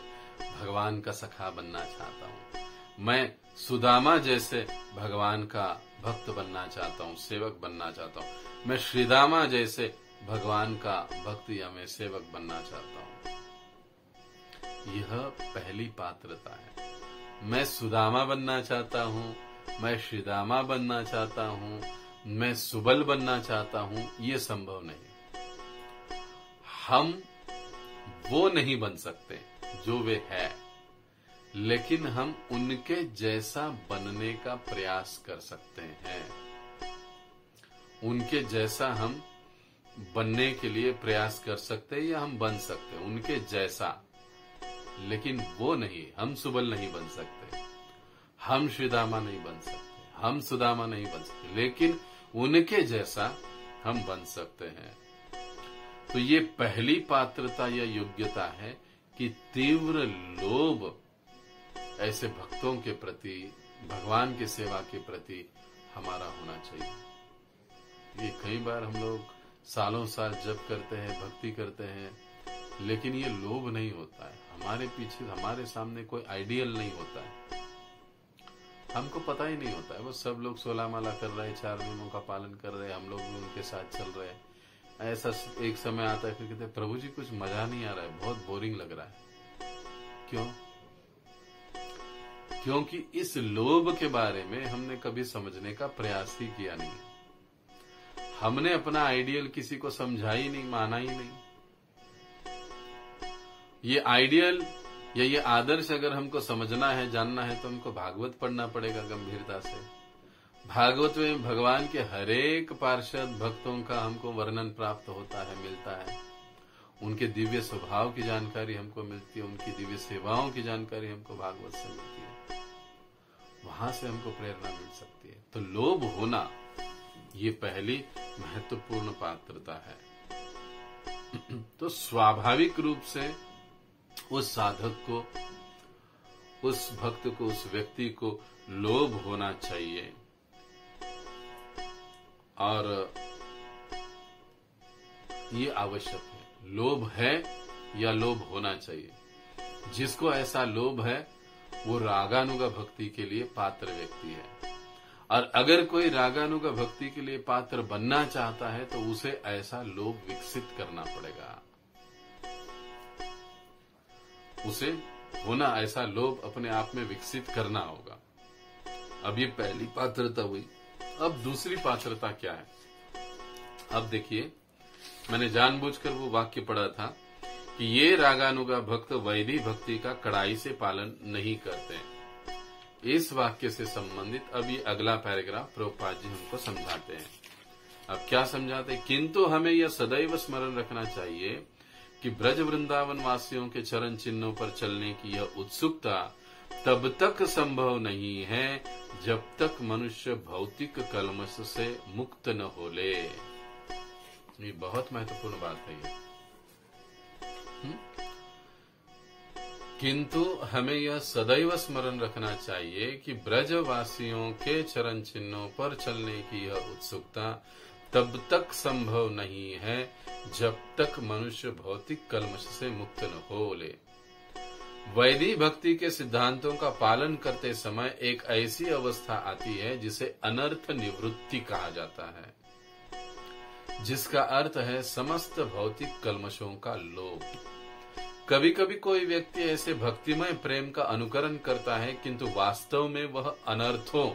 भगवान का सखा बनना चाहता हूं, मैं सुदामा जैसे भगवान का भक्त बनना चाहता हूं, सेवक बनना चाहता हूं, मैं श्रीदामा जैसे भगवान का भक्त या मैं सेवक बनना चाहता हूं। यह पहली पात्रता है। मैं सुदामा बनना चाहता हूं, मैं श्रीदामा बनना चाहता हूं, मैं सुबल बनना चाहता हूं, ये संभव नहीं। हम वो नहीं बन सकते जो वे है, लेकिन हम उनके जैसा बनने का प्रयास कर सकते हैं। उनके जैसा हम बनने के लिए प्रयास कर सकते हैं या हम बन सकते हैं उनके जैसा, लेकिन वो नहीं, हम सुबल नहीं बन सकते, हम श्रीदामा नहीं बन सकते, हम सुदामा नहीं बन सकते, लेकिन उनके जैसा हम बन सकते हैं। तो ये पहली पात्रता या योग्यता है कि तीव्र लोभ ऐसे भक्तों के प्रति, भगवान की सेवा के प्रति हमारा होना चाहिए। ये कई बार हम लोग सालों साल जप करते हैं, भक्ति करते हैं, लेकिन ये लोभ नहीं होता है। हमारे पीछे, हमारे सामने कोई आइडियल नहीं होता है, हमको पता ही नहीं होता है। वो सब लोग 16 माला कर रहे हैं, 4 नियमों का पालन कर रहे हैं, हम लोग भी उनके साथ चल रहे हैं। ऐसा एक समय आता है फिर कहते हैं प्रभु जी कुछ मजा नहीं आ रहा है, बहुत बोरिंग लग रहा है। क्यों? क्योंकि इस लोभ के बारे में हमने कभी समझने का प्रयास ही किया नहीं। हमने अपना आइडियल किसी को समझा ही नहीं, माना ही नहीं। ये आइडियल या ये आदर्श अगर हमको समझना है, जानना है, तो हमको भागवत पढ़ना पड़ेगा गंभीरता से। भागवत में भगवान के हरेक पार्षद भक्तों का हमको वर्णन प्राप्त होता है, मिलता है। उनके दिव्य स्वभाव की जानकारी हमको मिलती है, उनकी दिव्य सेवाओं की जानकारी हमको भागवत से मिलती है। वहां से हमको प्रेरणा मिल सकती है। तो लोभ होना ये पहली महत्वपूर्ण पात्रता है। तो स्वाभाविक रूप से उस साधक को, उस भक्त को, उस व्यक्ति को लोभ होना चाहिए। और ये आवश्यक है। लोभ है या लोभ होना चाहिए। जिसको ऐसा लोभ है वो रागानुग भक्ति के लिए पात्र व्यक्ति है। और अगर कोई रागानुग भक्ति के लिए पात्र बनना चाहता है तो उसे ऐसा लोभ विकसित करना पड़ेगा। उसे होना, ऐसा लोभ अपने आप में विकसित करना होगा। अब ये पहली पात्रता हुई। अब दूसरी पात्रता क्या है? अब देखिए, मैंने जानबूझकर वो वाक्य पढ़ा था कि ये रागानुगा भक्त वैदिक भक्ति का कड़ाई से पालन नहीं करते। इस वाक्य से संबंधित अब ये अगला पैराग्राफ प्रभुपाद जी हमको समझाते हैं। अब क्या समझाते हैं? किंतु हमें यह सदैव स्मरण रखना चाहिए कि ब्रज वृंदावन वासियों के चरण चिन्हों पर चलने की यह उत्सुकता तब तक संभव नहीं है जब तक मनुष्य भौतिक कलमश से मुक्त न हो ले। ये बहुत महत्वपूर्ण बात है ये। किंतु हमें यह सदैव स्मरण रखना चाहिए कि ब्रजवासियों के चरण चिन्हों पर चलने की यह उत्सुकता तब तक संभव नहीं है जब तक मनुष्य भौतिक कलमश से मुक्त न हो ले। वैदिक भक्ति के सिद्धांतों का पालन करते समय एक ऐसी अवस्था आती है जिसे अनर्थ निवृत्ति कहा जाता है, जिसका अर्थ है समस्त भौतिक कलमशों का लोप। कभी कभी कोई व्यक्ति ऐसे भक्तिमय प्रेम का अनुकरण करता है, किंतु वास्तव में वह अनर्थों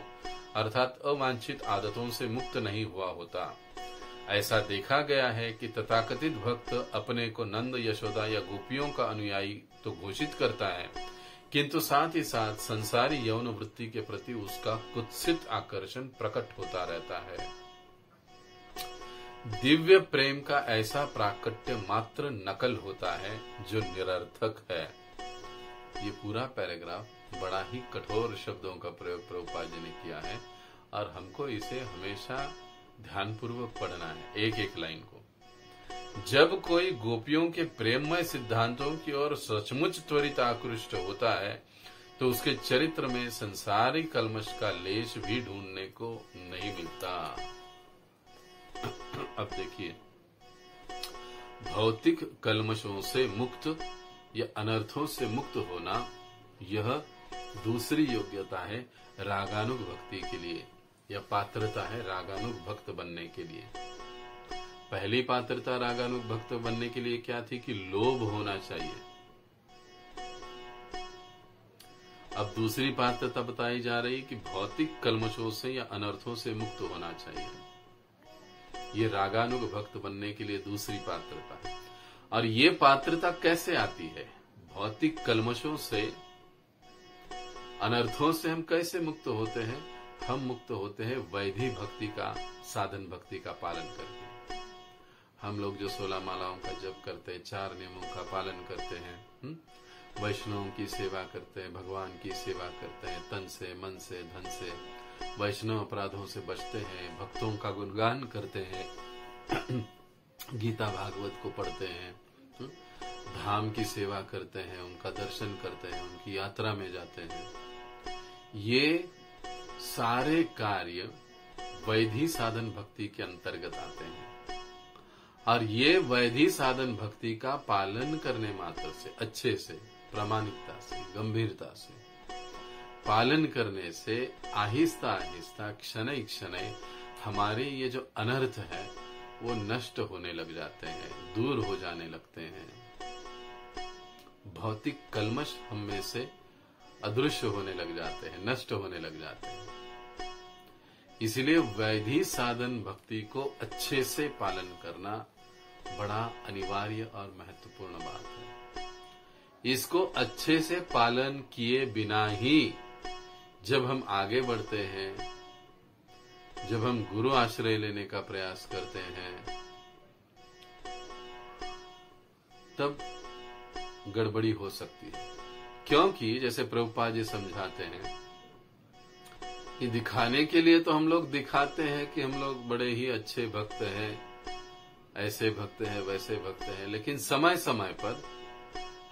अर्थात अवांछित आदतों से मुक्त नहीं हुआ होता। ऐसा देखा गया है कि तथाकथित भक्त अपने को नंद, यशोदा या गोपियों का अनुयायी तो घोषित करता है, किंतु साथ ही साथ संसारी यौन वृत्ति के प्रति उसका कुत्सित आकर्षण प्रकट होता रहता है। दिव्य प्रेम का ऐसा प्राकट्य मात्र नकल होता है जो निरर्थक है। ये पूरा पैराग्राफ बड़ा ही कठोर शब्दों का प्रयोग प्रभुपाद जी ने किया है और हमको इसे हमेशा ध्यानपूर्वक पढ़ना है, एक एक लाइन को। जब कोई गोपियों के प्रेममय सिद्धांतों की ओर सचमुच त्वरित आकृष्ट होता है तो उसके चरित्र में संसारी कलमश का लेश भी ढूंढने को नहीं मिलता। अब देखिए, भौतिक कलमशों से मुक्त या अनर्थों से मुक्त होना, यह दूसरी योग्यता है रागानुग भक्ति के लिए, यह पात्रता है रागानुग भक्त बनने के लिए। पहली पात्रता रागानुग भक्त बनने के लिए क्या थी कि लोभ होना चाहिए। अब दूसरी पात्रता बताई जा रही कि भौतिक कलमशों से या अनर्थों से मुक्त होना चाहिए। ये रागानुग भक्त बनने के लिए दूसरी पात्रता है। और ये पात्रता कैसे आती है? भौतिक कलमशों से, अनर्थों से हम कैसे मुक्त होते हैं? हम मुक्त होते हैं वैदिक भक्ति का, साधन भक्ति का पालन करके। हम लोग जो 16 मालाओं का जप करते हैं, 4 नियमों का पालन करते हैं, वैष्णवों की सेवा करते हैं, भगवान की सेवा करते हैं, तन से, मन से, धन से, वैष्णव अपराधों से बचते हैं, भक्तों का गुणगान करते हैं, गीता भागवत को पढ़ते हैं, धाम की सेवा करते हैं, उनका दर्शन करते हैं, उनकी यात्रा में जाते हैं। ये सारे कार्य वैधि साधन भक्ति के अंतर्गत आते हैं। और ये वैधि साधन भक्ति का पालन करने मात्र से, अच्छे से, प्रामाणिकता से, गंभीरता से पालन करने से आहिस्ता आहिस्ता, क्षण क्षण हमारे ये जो अनर्थ है वो नष्ट होने लग जाते हैं, दूर हो जाने लगते हैं। भौतिक कल्मश हम में से अदृश्य होने लग जाते हैं, नष्ट होने लग जाते हैं। इसलिए वैधि साधन भक्ति को अच्छे से पालन करना बड़ा अनिवार्य और महत्वपूर्ण बात है। इसको अच्छे से पालन किए बिना ही जब हम आगे बढ़ते हैं, जब हम गुरु आश्रय लेने का प्रयास करते हैं, तब गड़बड़ी हो सकती है। क्योंकि जैसे प्रभुपाद जी समझाते हैं कि दिखाने के लिए तो हम लोग दिखाते हैं कि हम लोग बड़े ही अच्छे भक्त हैं, ऐसे भक्त हैं, वैसे भक्त हैं, लेकिन समय समय पर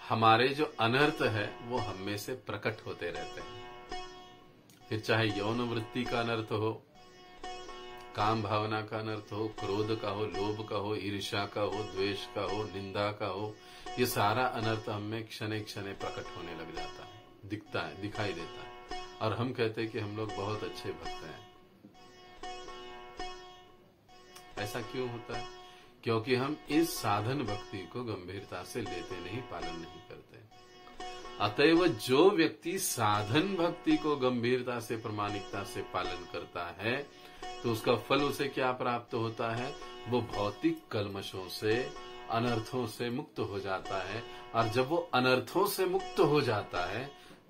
हमारे जो अनर्थ है वो हम में से प्रकट होते रहते हैं। फिर चाहे यौन वृत्ति का अनर्थ हो, काम भावना का अनर्थ हो, क्रोध का हो, लोभ का हो, ईर्ष्या का हो, द्वेष का हो, निंदा का हो, ये सारा अनर्थ हम में क्षण क्षण प्रकट होने लग जाता है, दिखता है, दिखाई देता है, और हम कहते हैं कि हम लोग बहुत अच्छे भक्त हैं। ऐसा क्यों होता है? क्योंकि हम इस साधन भक्ति को गंभीरता से लेते नहीं, पालन नहीं करते। अतएव जो व्यक्ति साधन भक्ति को गंभीरता से, प्रामाणिकता से पालन करता है तो उसका फल उसे क्या प्राप्त होता है? वो भौतिक कल्मशों से, अनर्थों से मुक्त हो जाता है। और जब वो अनर्थों से मुक्त हो जाता है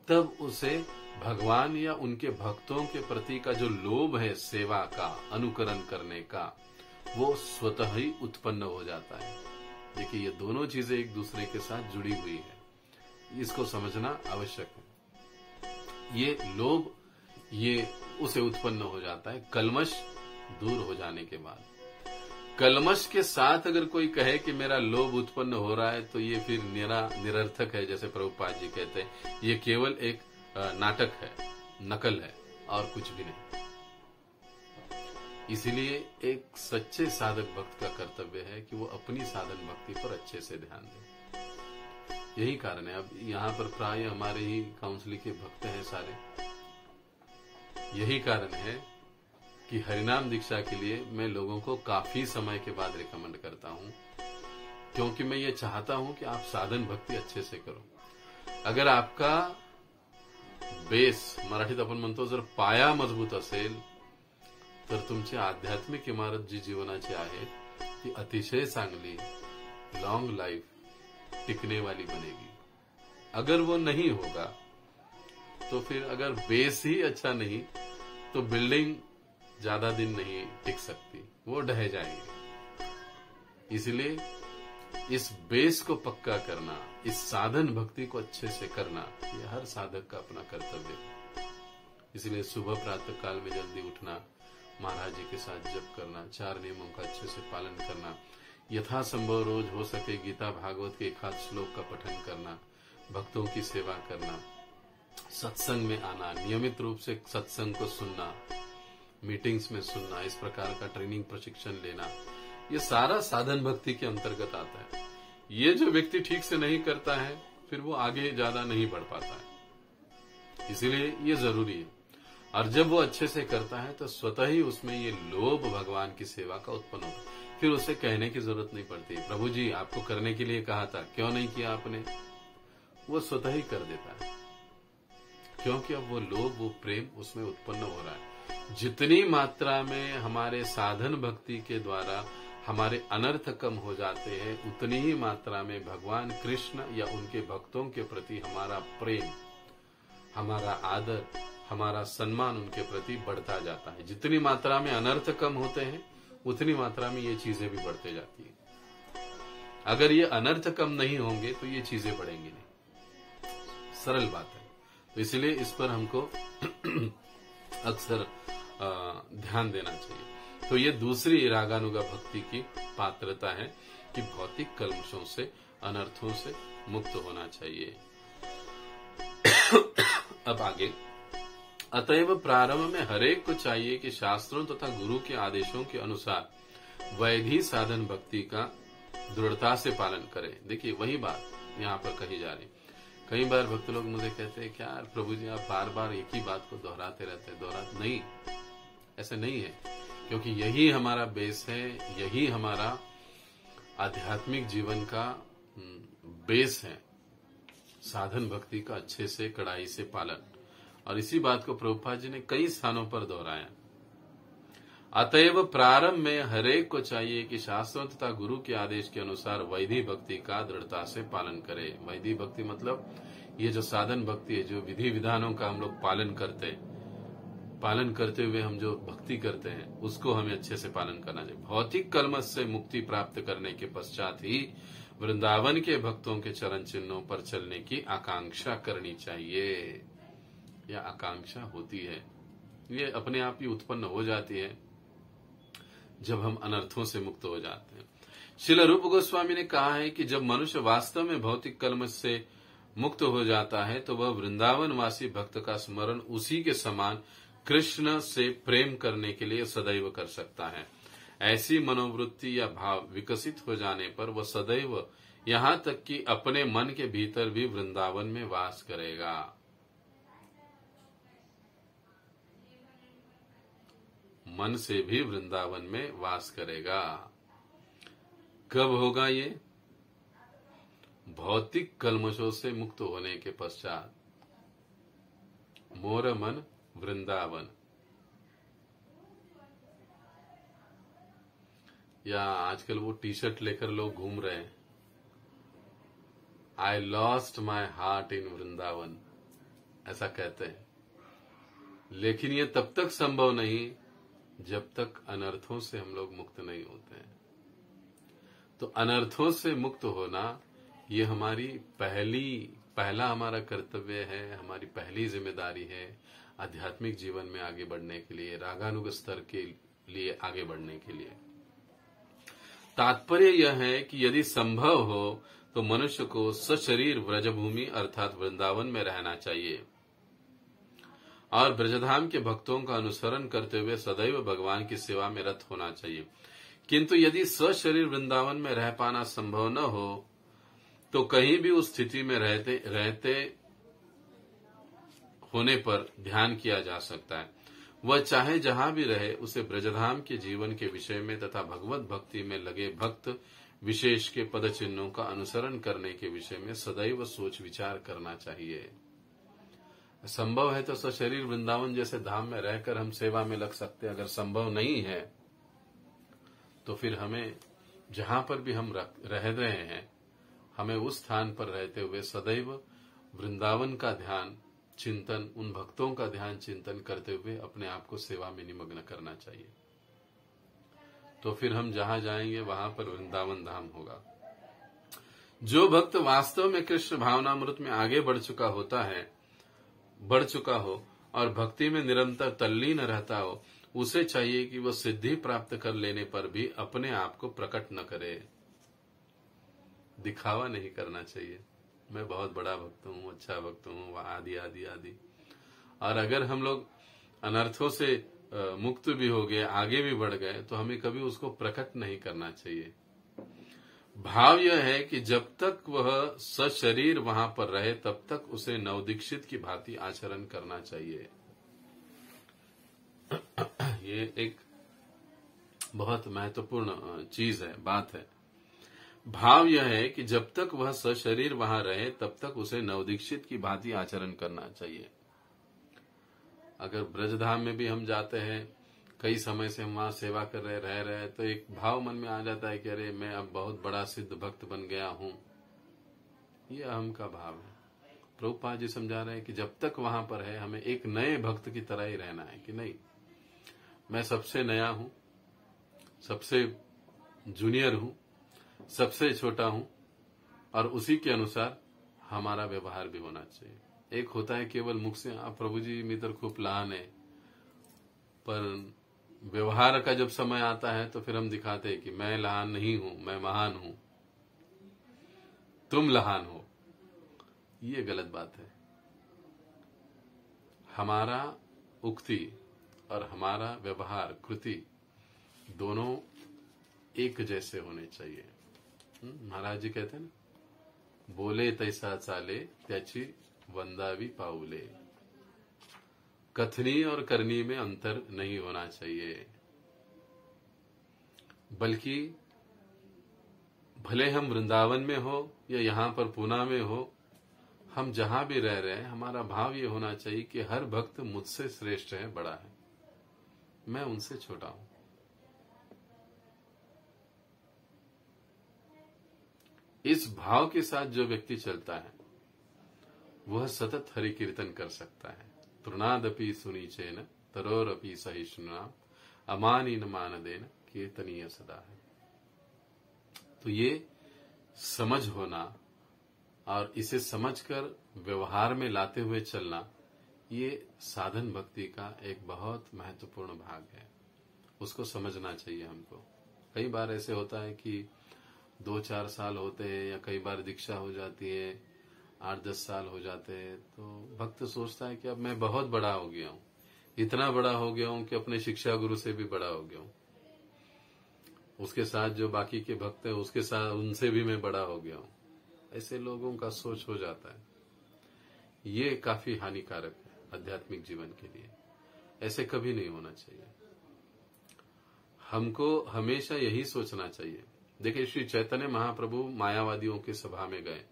तब उसे भगवान या उनके भक्तों के प्रति का जो लोभ है, सेवा का, अनुकरण करने का, वो स्वतः ही उत्पन्न हो जाता है। देखिए, ये दोनों चीजें एक दूसरे के साथ जुड़ी हुई है, इसको समझना आवश्यक है। ये लोभ, ये उसे उत्पन्न हो जाता है कल्मश दूर हो जाने के बाद। कल्मश के साथ अगर कोई कहे कि मेरा लोभ उत्पन्न हो रहा है तो ये फिर निरर्थक है। जैसे प्रभुपाद जी कहते हैं, ये केवल एक नाटक है, नकल है, और कुछ भी नहीं। इसलिए एक सच्चे साधक भक्त का कर्तव्य है कि वो अपनी साधन भक्ति पर अच्छे से ध्यान दे। यही कारण है, अब यहाँ पर प्राय हमारे ही काउंसलिंग के भक्त हैं सारे। यही कारण है कि हरिनाम दीक्षा के लिए मैं लोगों को काफी समय के बाद रिकमेंड करता हूं, क्योंकि मैं ये चाहता हूं कि आप साधन भक्ति अच्छे से करो। अगर आपका बेस, मराठीत आपण म्हणतो, जर पाया मजबूत असेल तर तुमची आध्यात्मिक इमारत जी जीवनाची आहे ती अतिशय चांगली, लॉन्ग लाइफ, टिकने वाली बनेगी। अगर वो नहीं होगा तो फिर, अगर बेस ही अच्छा नहीं तो बिल्डिंग ज्यादा दिन नहीं टिक सकती, वो ढह जाएगी। इसलिए इस बेस को पक्का करना, इस साधन भक्ति को अच्छे से करना, ये हर साधक का अपना कर्तव्य है। इसलिए सुबह प्रातः काल में जल्दी उठना, महाराज जी के साथ जप करना, 4 नियमों का अच्छे से पालन करना, यथासंभव रोज हो सके गीता भागवत के 1 आध श्लोक का पठन करना, भक्तों की सेवा करना, सत्संग में आना, नियमित रूप से सत्संग को सुनना, मीटिंग्स में सुनना, इस प्रकार का ट्रेनिंग प्रशिक्षण लेना, ये सारा साधन भक्ति के अंतर्गत आता है। ये जो व्यक्ति ठीक से नहीं करता है फिर वो आगे ज्यादा नहीं बढ़ पाता है। इसीलिए ये जरूरी है। और जब वो अच्छे से करता है तो स्वतः ही उसमें ये लोभ भगवान की सेवा का उत्पन्न होता है। फिर उसे कहने की जरूरत नहीं पड़ती, प्रभु जी आपको करने के लिए कहा था, क्यों नहीं किया आपने? वो स्वतः ही कर देता है, क्योंकि अब वो लोभ, वो प्रेम उसमें उत्पन्न हो रहा है। जितनी मात्रा में हमारे साधन भक्ति के द्वारा हमारे अनर्थ कम हो जाते हैं, उतनी ही मात्रा में भगवान कृष्ण या उनके भक्तों के प्रति हमारा प्रेम, हमारा आदर, हमारा सम्मान उनके प्रति बढ़ता जाता है। जितनी मात्रा में अनर्थ कम होते हैं उतनी मात्रा में ये चीजें भी बढ़ते जाती है। अगर ये अनर्थ कम नहीं होंगे तो ये चीजें बढ़ेंगी नहीं। सरल बात है। तो इसलिए इस पर हमको अक्सर ध्यान देना चाहिए। तो ये दूसरी रागानुगा भक्ति की पात्रता है कि भौतिक कल्मशों से, अनर्थों से मुक्त होना चाहिए। अब आगे, अतएव प्रारंभ में हरेक को चाहिए कि शास्त्रों तथा गुरु के आदेशों के अनुसार वैधि साधन भक्ति का दृढ़ता से पालन करे। देखिए वही बात यहाँ पर कही जा रही। कई बार भक्त लोग मुझे कहते हैं क्या प्रभु जी आप बार बार एक ही बात को दोहराते रहते हैं। नहीं, ऐसा नहीं है, क्योंकि यही हमारा बेस है, यही हमारा आध्यात्मिक जीवन का बेस है, साधन भक्ति का अच्छे से कड़ाई से पालन। और इसी बात को प्रभुपाद जी ने कई स्थानों पर दोहराया। अतएव प्रारंभ में हरेक को चाहिए कि शास्त्रों तथा गुरु के आदेश के अनुसार वैधि भक्ति का दृढ़ता से पालन करे। वैधि भक्ति मतलब ये जो साधन भक्ति है, जो विधि विधानों का हम लोग पालन करते हुए हम जो भक्ति करते हैं, उसको हमें अच्छे से पालन करना चाहिए। भौतिक कलमश से मुक्ति प्राप्त करने के पश्चात ही वृंदावन के भक्तों के चरण चिन्हों पर चलने की आकांक्षा करनी चाहिए। यह आकांक्षा होती है, ये अपने आप ही उत्पन्न हो जाती है जब हम अनर्थों से मुक्त हो जाते हैं। श्रील रूप गोस्वामी ने कहा है कि जब मनुष्य वास्तव में भौतिक कलमश से मुक्त हो जाता है तो वह वृंदावन वासी भक्त का स्मरण उसी के समान कृष्ण से प्रेम करने के लिए सदैव कर सकता है। ऐसी मनोवृत्ति या भाव विकसित हो जाने पर वह सदैव, यहाँ तक कि अपने मन के भीतर भी वृंदावन में वास करेगा। मन से भी वृंदावन में वास करेगा। कब होगा ये? भौतिक कल्मशों से मुक्त होने के पश्चात। मोर मन वृंदावन, या आजकल वो टी शर्ट लेकर लोग घूम रहे हैं, I lost my heart in Vrindavan, ऐसा कहते हैं। लेकिन ये तब तक संभव नहीं जब तक अनर्थों से हम लोग मुक्त नहीं होते हैं। तो अनर्थों से मुक्त होना ये हमारी पहला हमारा कर्तव्य है, हमारी पहली जिम्मेदारी है आध्यात्मिक जीवन में आगे बढ़ने के लिए, रागानुग स्तर के लिए आगे बढ़ने के लिए। तात्पर्य यह है कि यदि संभव हो तो मनुष्य को सशरीर व्रजभूमि अर्थात वृंदावन में रहना चाहिए और ब्रजधाम के भक्तों का अनुसरण करते हुए सदैव भगवान की सेवा में रत होना चाहिए। किंतु यदि सशरीर वृंदावन में रह पाना संभव न हो तो कहीं भी उस स्थिति में रहते होने पर ध्यान किया जा सकता है। वह चाहे जहां भी रहे, उसे ब्रजधाम के जीवन के विषय में तथा भगवत भक्ति में लगे भक्त विशेष के पद चिन्हों का अनुसरण करने के विषय में सदैव सोच विचार करना चाहिए। संभव है तो सशरीर वृंदावन जैसे धाम में रहकर हम सेवा में लग सकते हैं। अगर संभव नहीं है तो फिर हमें जहां पर भी हम रह रहे हैं, हमें उस स्थान पर रहते हुए सदैव वृंदावन का ध्यान चिंतन, उन भक्तों का ध्यान चिंतन करते हुए अपने आप को सेवा में निमग्न करना चाहिए। तो फिर हम जहां जाएंगे वहां पर वृंदावन धाम होगा। जो भक्त वास्तव में कृष्ण भावनामृत में आगे बढ़ चुका हो और भक्ति में निरंतर तल्लीन रहता हो, उसे चाहिए कि वह सिद्धि प्राप्त कर लेने पर भी अपने आप को प्रकट न करे। दिखावा नहीं करना चाहिए, मैं बहुत बड़ा भक्त हूँ, अच्छा भक्त हूँ, आदि आदि आदि। और अगर हम लोग अनर्थों से मुक्त भी हो गए, आगे भी बढ़ गए, तो हमें कभी उसको प्रकट नहीं करना चाहिए। भाव यह है कि जब तक वह सशरीर वहां पर रहे तब तक उसे नवदीक्षित की भांति आचरण करना चाहिए। ये एक बहुत महत्वपूर्ण चीज है, बात है। भाव यह है कि जब तक वह सशरीर वहां रहे तब तक उसे नवदीक्षित की भांति आचरण करना चाहिए। अगर ब्रजधाम में भी हम जाते हैं, कई समय से हम वहां सेवा कर रह रहे तो एक भाव मन में आ जाता है कि अरे मैं अब बहुत बड़ा सिद्ध भक्त बन गया हूं। ये अहम का भाव है। प्रभुपाद जी समझा रहे हैं कि जब तक वहां पर है हमें एक नए भक्त की तरह ही रहना है कि नहीं, मैं सबसे नया हूं, सबसे जूनियर हूं, सबसे छोटा हूं, और उसी के अनुसार हमारा व्यवहार भी होना चाहिए। एक होता है केवल मुख से, आप प्रभु जी मी तर खूप लहान आहे, पर व्यवहार का जब समय आता है तो फिर हम दिखाते हैं कि मैं लहान नहीं हूं, मैं महान हूं, तुम लहान हो। ये गलत बात है। हमारा उक्ति और हमारा व्यवहार, कृति दोनों एक जैसे होने चाहिए। महाराज जी कहते हैं ना, बोले तैसा चाले त्याची वंदावी पाऊले। कथनी और करनी में अंतर नहीं होना चाहिए, बल्कि भले हम वृंदावन में हो या यहां पर पूना में हो, हम जहां भी रह रहे हैं, हमारा भाव ये होना चाहिए कि हर भक्त मुझसे श्रेष्ठ है, बड़ा है, मैं उनसे छोटा हूं। इस भाव के साथ जो व्यक्ति चलता है वह सतत हरि कीर्तन कर सकता है। तृणादपि सुनीचेन तरोरपि सहिष्णुना अमानीन मानदेन कीर्तनीय सदा है। तो ये समझ होना और इसे समझकर व्यवहार में लाते हुए चलना, ये साधन भक्ति का एक बहुत महत्वपूर्ण भाग है। उसको समझना चाहिए हमको। कई बार ऐसे होता है कि 2-4 साल होते हैं या कई बार दीक्षा हो जाती है, 8-10 साल हो जाते हैं, तो भक्त सोचता है कि अब मैं बहुत बड़ा हो गया हूं, इतना बड़ा हो गया हूं कि अपने शिक्षा गुरु से भी बड़ा हो गया हूं, उसके साथ जो बाकी के भक्त हैं उसके साथ उनसे भी मैं बड़ा हो गया हूं। ऐसे लोगों का सोच हो जाता है। ये काफी हानिकारक है आध्यात्मिक जीवन के लिए। ऐसे कभी नहीं होना चाहिए। हमको हमेशा यही सोचना चाहिए। देखिए, श्री चैतन्य महाप्रभु मायावादियों की सभा में गए।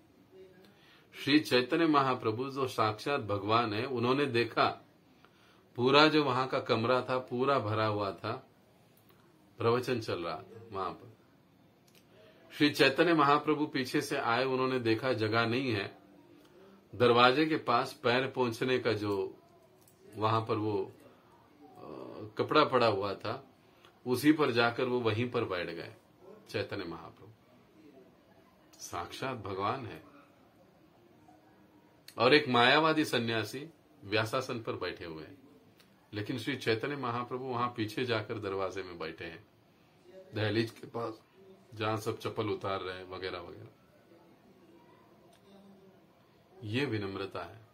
श्री चैतन्य महाप्रभु जो साक्षात भगवान है, उन्होंने देखा पूरा जो वहां का कमरा था पूरा भरा हुआ था, प्रवचन चल रहा था वहां पर। श्री चैतन्य महाप्रभु पीछे से आए, उन्होंने देखा जगह नहीं है, दरवाजे के पास पैर पहुंचने का जो वहां पर वो कपड़ा पड़ा हुआ था, उसी पर जाकर वो वहीं पर बैठ गए। चैतन्य महाप्रभु साक्षात भगवान है। और एक मायावादी सन्यासी व्यासासन पर बैठे हुए हैं, लेकिन श्री चैतन्य महाप्रभु वहां पीछे जाकर दरवाजे में बैठे हैं, दहलीज के पास, जहां सब चप्पल उतार रहे हैं वगैरह वगैरह। ये विनम्रता है।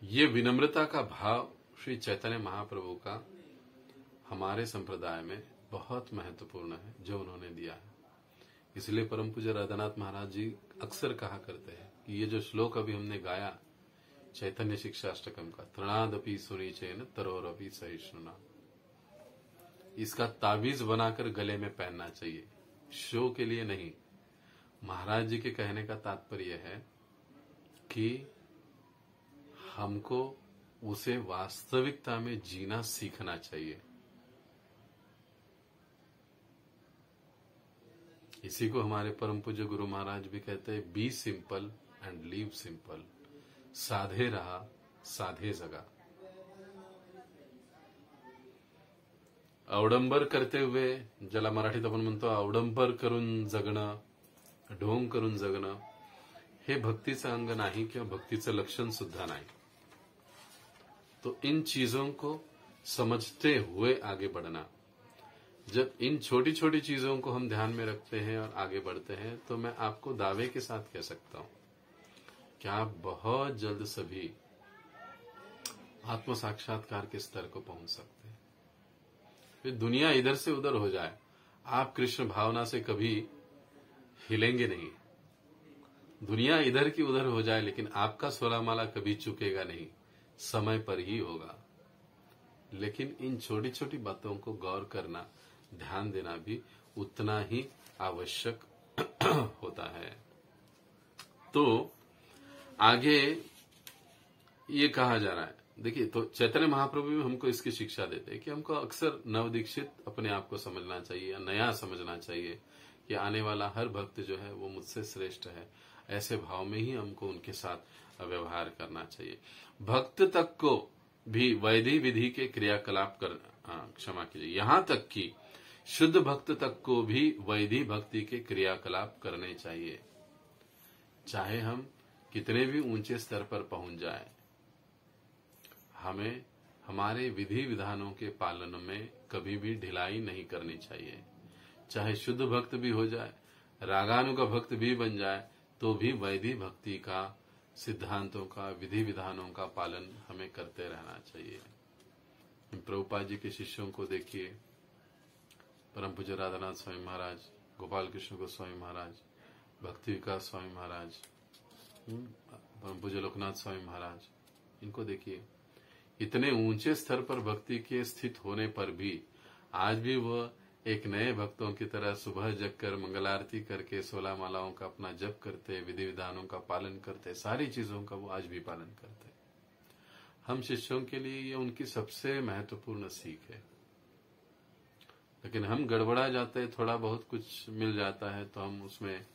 ये विनम्रता का भाव श्री चैतन्य महाप्रभु का हमारे संप्रदाय में बहुत महत्वपूर्ण है, जो उन्होंने दिया है। इसलिए परम पूज्य राधानाथ महाराज जी अक्सर कहा करते हैं कि ये जो श्लोक अभी हमने गाया चैतन्य शिक्षाष्टकम का, तृणादपि सुनीचेन तरोरपि सहिष्णुना, इसका ताबीज बनाकर गले में पहनना चाहिए, शो के लिए नहीं। महाराज जी के कहने का तात्पर्य है कि हमको उसे वास्तविकता में जीना सीखना चाहिए। इसी को हमारे परम पूज्य गुरु महाराज भी कहते हैं, be simple and live simple. साधे रहा, साधे जगा। अवडंबर करते हुए, ज्याला मराठीत आपण म्हणतो अवडंबर करून जगणं, ढोंग करून जगणं, हे भक्तीचं अंग नाही किंवा भक्तीचं लक्षण सुद्धा नाही। तो इन चीजों को समझते हुए आगे बढ़ना। जब इन छोटी छोटी चीजों को हम ध्यान में रखते हैं और आगे बढ़ते हैं, तो मैं आपको दावे के साथ कह सकता हूं कि आप बहुत जल्द सभी आत्म साक्षात्कार के स्तर को पहुंच सकते हैं। फिर दुनिया इधर से उधर हो जाए, आप कृष्ण भावना से कभी हिलेंगे नहीं। दुनिया इधर की उधर हो जाए, लेकिन आपका सोलामाला कभी चुकेगा नहीं, समय पर ही होगा। लेकिन इन छोटी छोटी बातों को गौर करना, ध्यान देना भी उतना ही आवश्यक होता है। तो आगे ये कहा जा रहा है, देखिए, तो चैतन्य महाप्रभु भी हमको इसकी शिक्षा देते हैं कि हमको अक्सर नवदीक्षित अपने आप को समझना चाहिए, नया समझना चाहिए कि आने वाला हर भक्त जो है वो मुझसे श्रेष्ठ है। ऐसे भाव में ही हमको उनके साथ व्यवहार करना चाहिए। भक्त तक को भी वैधि विधि के क्रियाकलाप क्षमा कीजिए, यहां तक कि शुद्ध भक्त तक को भी वैधि भक्ति के क्रियाकलाप करने चाहिए। चाहे हम कितने भी ऊंचे स्तर पर पहुंच जाए, हमें हमारे विधि विधानों के पालन में कभी भी ढिलाई नहीं करनी चाहिए। चाहे शुद्ध भक्त भी हो जाए, रागानुग भक्त भी बन जाए, तो भी वैदिक भक्ति का, सिद्धांतों का, विधि विधानों का पालन हमें करते रहना चाहिए। प्रभुपाद जी के शिष्यों को देखिए, परम पूज्य राधानाथ स्वामी महाराज, गोपाल कृष्ण गोस्वामी महाराज, भक्ति विकास स्वामी महाराज, परम पूज्य लोकनाथ स्वामी महाराज, इनको देखिए, इतने ऊंचे स्तर पर भक्ति के स्थित होने पर भी आज भी वह एक नए भक्तों की तरह सुबह जगकर मंगल आरती करके 16 मालाओं का अपना जप करते, विधि विधानों का पालन करते, सारी चीजों का वो आज भी पालन करते। हम शिष्यों के लिए ये उनकी सबसे महत्वपूर्ण सीख है। लेकिन हम गड़बड़ा जाते हैं, थोड़ा बहुत कुछ मिल जाता है तो हम उसमें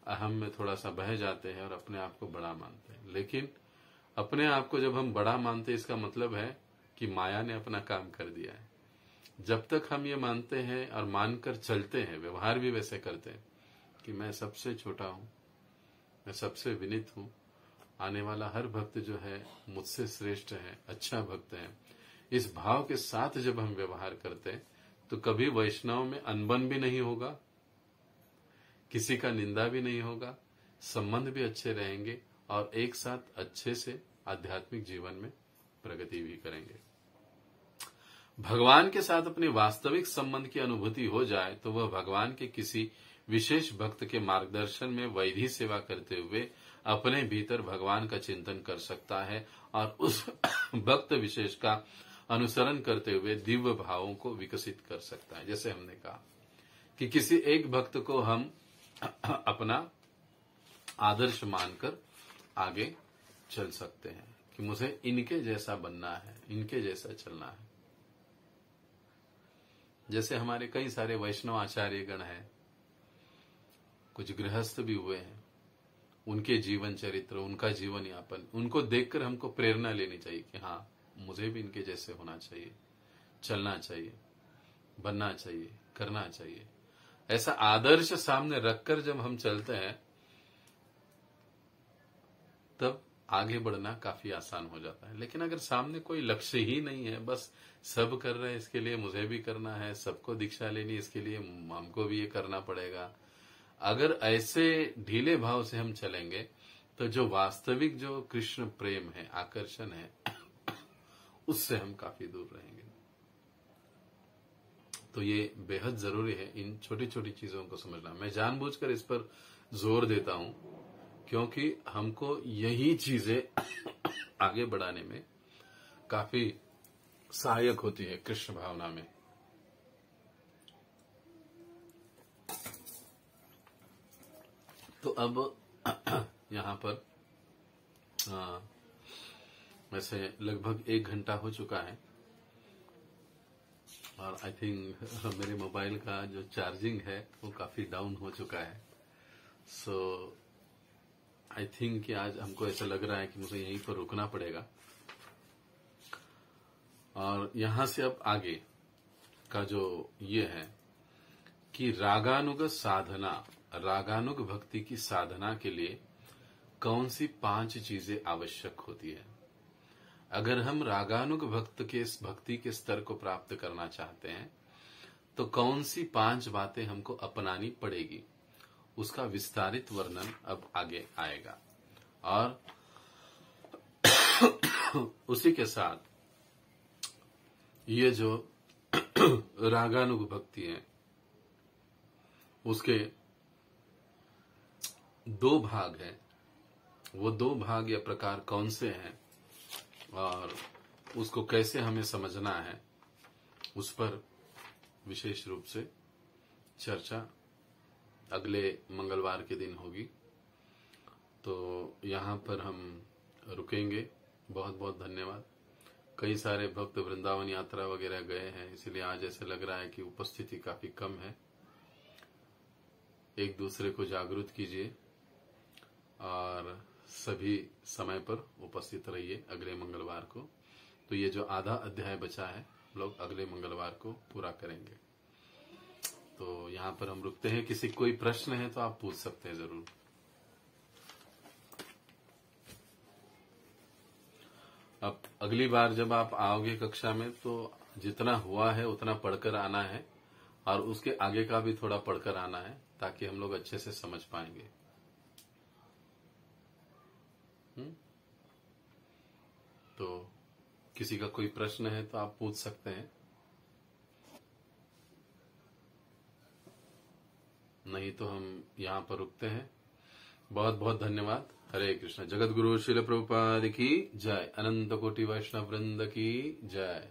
अहम में थोड़ा सा बह जाते हैं और अपने आप को बड़ा मानते हैं। लेकिन अपने आप को जब हम बड़ा मानते हैं, इसका मतलब है कि माया ने अपना काम कर दिया है। जब तक हम ये मानते हैं और मानकर चलते हैं, व्यवहार भी वैसे करते हैं कि मैं सबसे छोटा हूं, मैं सबसे विनीत हूं, आने वाला हर भक्त जो है मुझसे श्रेष्ठ है, अच्छा भक्त है, इस भाव के साथ जब हम व्यवहार करते हैं तो कभी वैष्णव में अनबन भी नहीं होगा, किसी का निंदा भी नहीं होगा, संबंध भी अच्छे रहेंगे और एक साथ अच्छे से आध्यात्मिक जीवन में प्रगति भी करेंगे। भगवान के साथ अपने वास्तविक संबंध की अनुभूति हो जाए तो वह भगवान के किसी विशेष भक्त के मार्गदर्शन में वैधि सेवा करते हुए अपने भीतर भगवान का चिंतन कर सकता है और उस भक्त विशेष का अनुसरण करते हुए दिव्य भावों को विकसित कर सकता है। जैसे हमने कहा कि किसी एक भक्त को हम अपना आदर्श मानकर आगे चल सकते हैं कि मुझे इनके जैसा बनना है, इनके जैसा चलना है। जैसे हमारे कई सारे वैष्णव आचार्य गण हैं, कुछ गृहस्थ भी हुए हैं, उनके जीवन चरित्र, उनका जीवन यापन, उनको देखकर हमको प्रेरणा लेनी चाहिए कि हाँ, मुझे भी इनके जैसे होना चाहिए, चलना चाहिए, बनना चाहिए, करना चाहिए। ऐसा आदर्श सामने रखकर जब हम चलते हैं तब आगे बढ़ना काफी आसान हो जाता है। लेकिन अगर सामने कोई लक्ष्य ही नहीं है, बस सब कर रहे हैं इसके लिए मुझे भी करना है, सबको दीक्षा लेनी इसके लिए हमको भी ये करना पड़ेगा, अगर ऐसे ढीले भाव से हम चलेंगे तो जो वास्तविक जो कृष्ण प्रेम है, आकर्षण है, उससे हम काफी दूर रहेंगे। तो ये बेहद जरूरी है इन छोटी छोटी चीजों को समझना। मैं जानबूझकर इस पर जोर देता हूं क्योंकि हमको यही चीजें आगे बढ़ाने में काफी सहायक होती है कृष्ण भावना में। तो अब यहाँ पर वैसे लगभग 1 घंटा हो चुका है और आई थिंक मेरे मोबाइल का जो चार्जिंग है वो काफी डाउन हो चुका है। सो आई थिंक कि आज हमको ऐसा लग रहा है कि मुझे यहीं पर रुकना पड़ेगा और यहां से अब आगे का जो ये है कि रागानुग साधना, रागानुग भक्ति की साधना के लिए कौन सी 5 चीजें आवश्यक होती है। अगर हम रागानुग भक्ति के स्तर को प्राप्त करना चाहते हैं तो कौन सी 5 बातें हमको अपनानी पड़ेगी, उसका विस्तारित वर्णन अब आगे आएगा। और उसी के साथ ये जो रागानुग भक्ति है उसके 2 भाग हैं, वो 2 भाग या प्रकार कौन से हैं और उसको कैसे हमें समझना है, उस पर विशेष रूप से चर्चा अगले मंगलवार के दिन होगी। तो यहाँ पर हम रुकेंगे। बहुत बहुत धन्यवाद। कई सारे भक्त वृंदावन यात्रा वगैरह गए हैं, इसलिए आज ऐसे लग रहा है कि उपस्थिति काफी कम है। एक दूसरे को जागरूक कीजिए और सभी समय पर उपस्थित रहिए अगले मंगलवार को। तो ये जो आधा अध्याय बचा है लोग अगले मंगलवार को पूरा करेंगे। तो यहाँ पर हम रुकते हैं। किसी कोई प्रश्न है तो आप पूछ सकते हैं जरूर। अब अगली बार जब आप आओगे कक्षा में तो जितना हुआ है उतना पढ़कर आना है और उसके आगे का भी थोड़ा पढ़कर आना है ताकि हम लोग अच्छे से समझ पाएंगे। तो किसी का कोई प्रश्न है तो आप पूछ सकते हैं, नहीं तो हम यहाँ पर रुकते हैं। बहुत बहुत धन्यवाद। हरे कृष्ण। जगत गुरु श्रील प्रभुपाद की जय। अनंत कोटि वैष्णव वृंद की जय।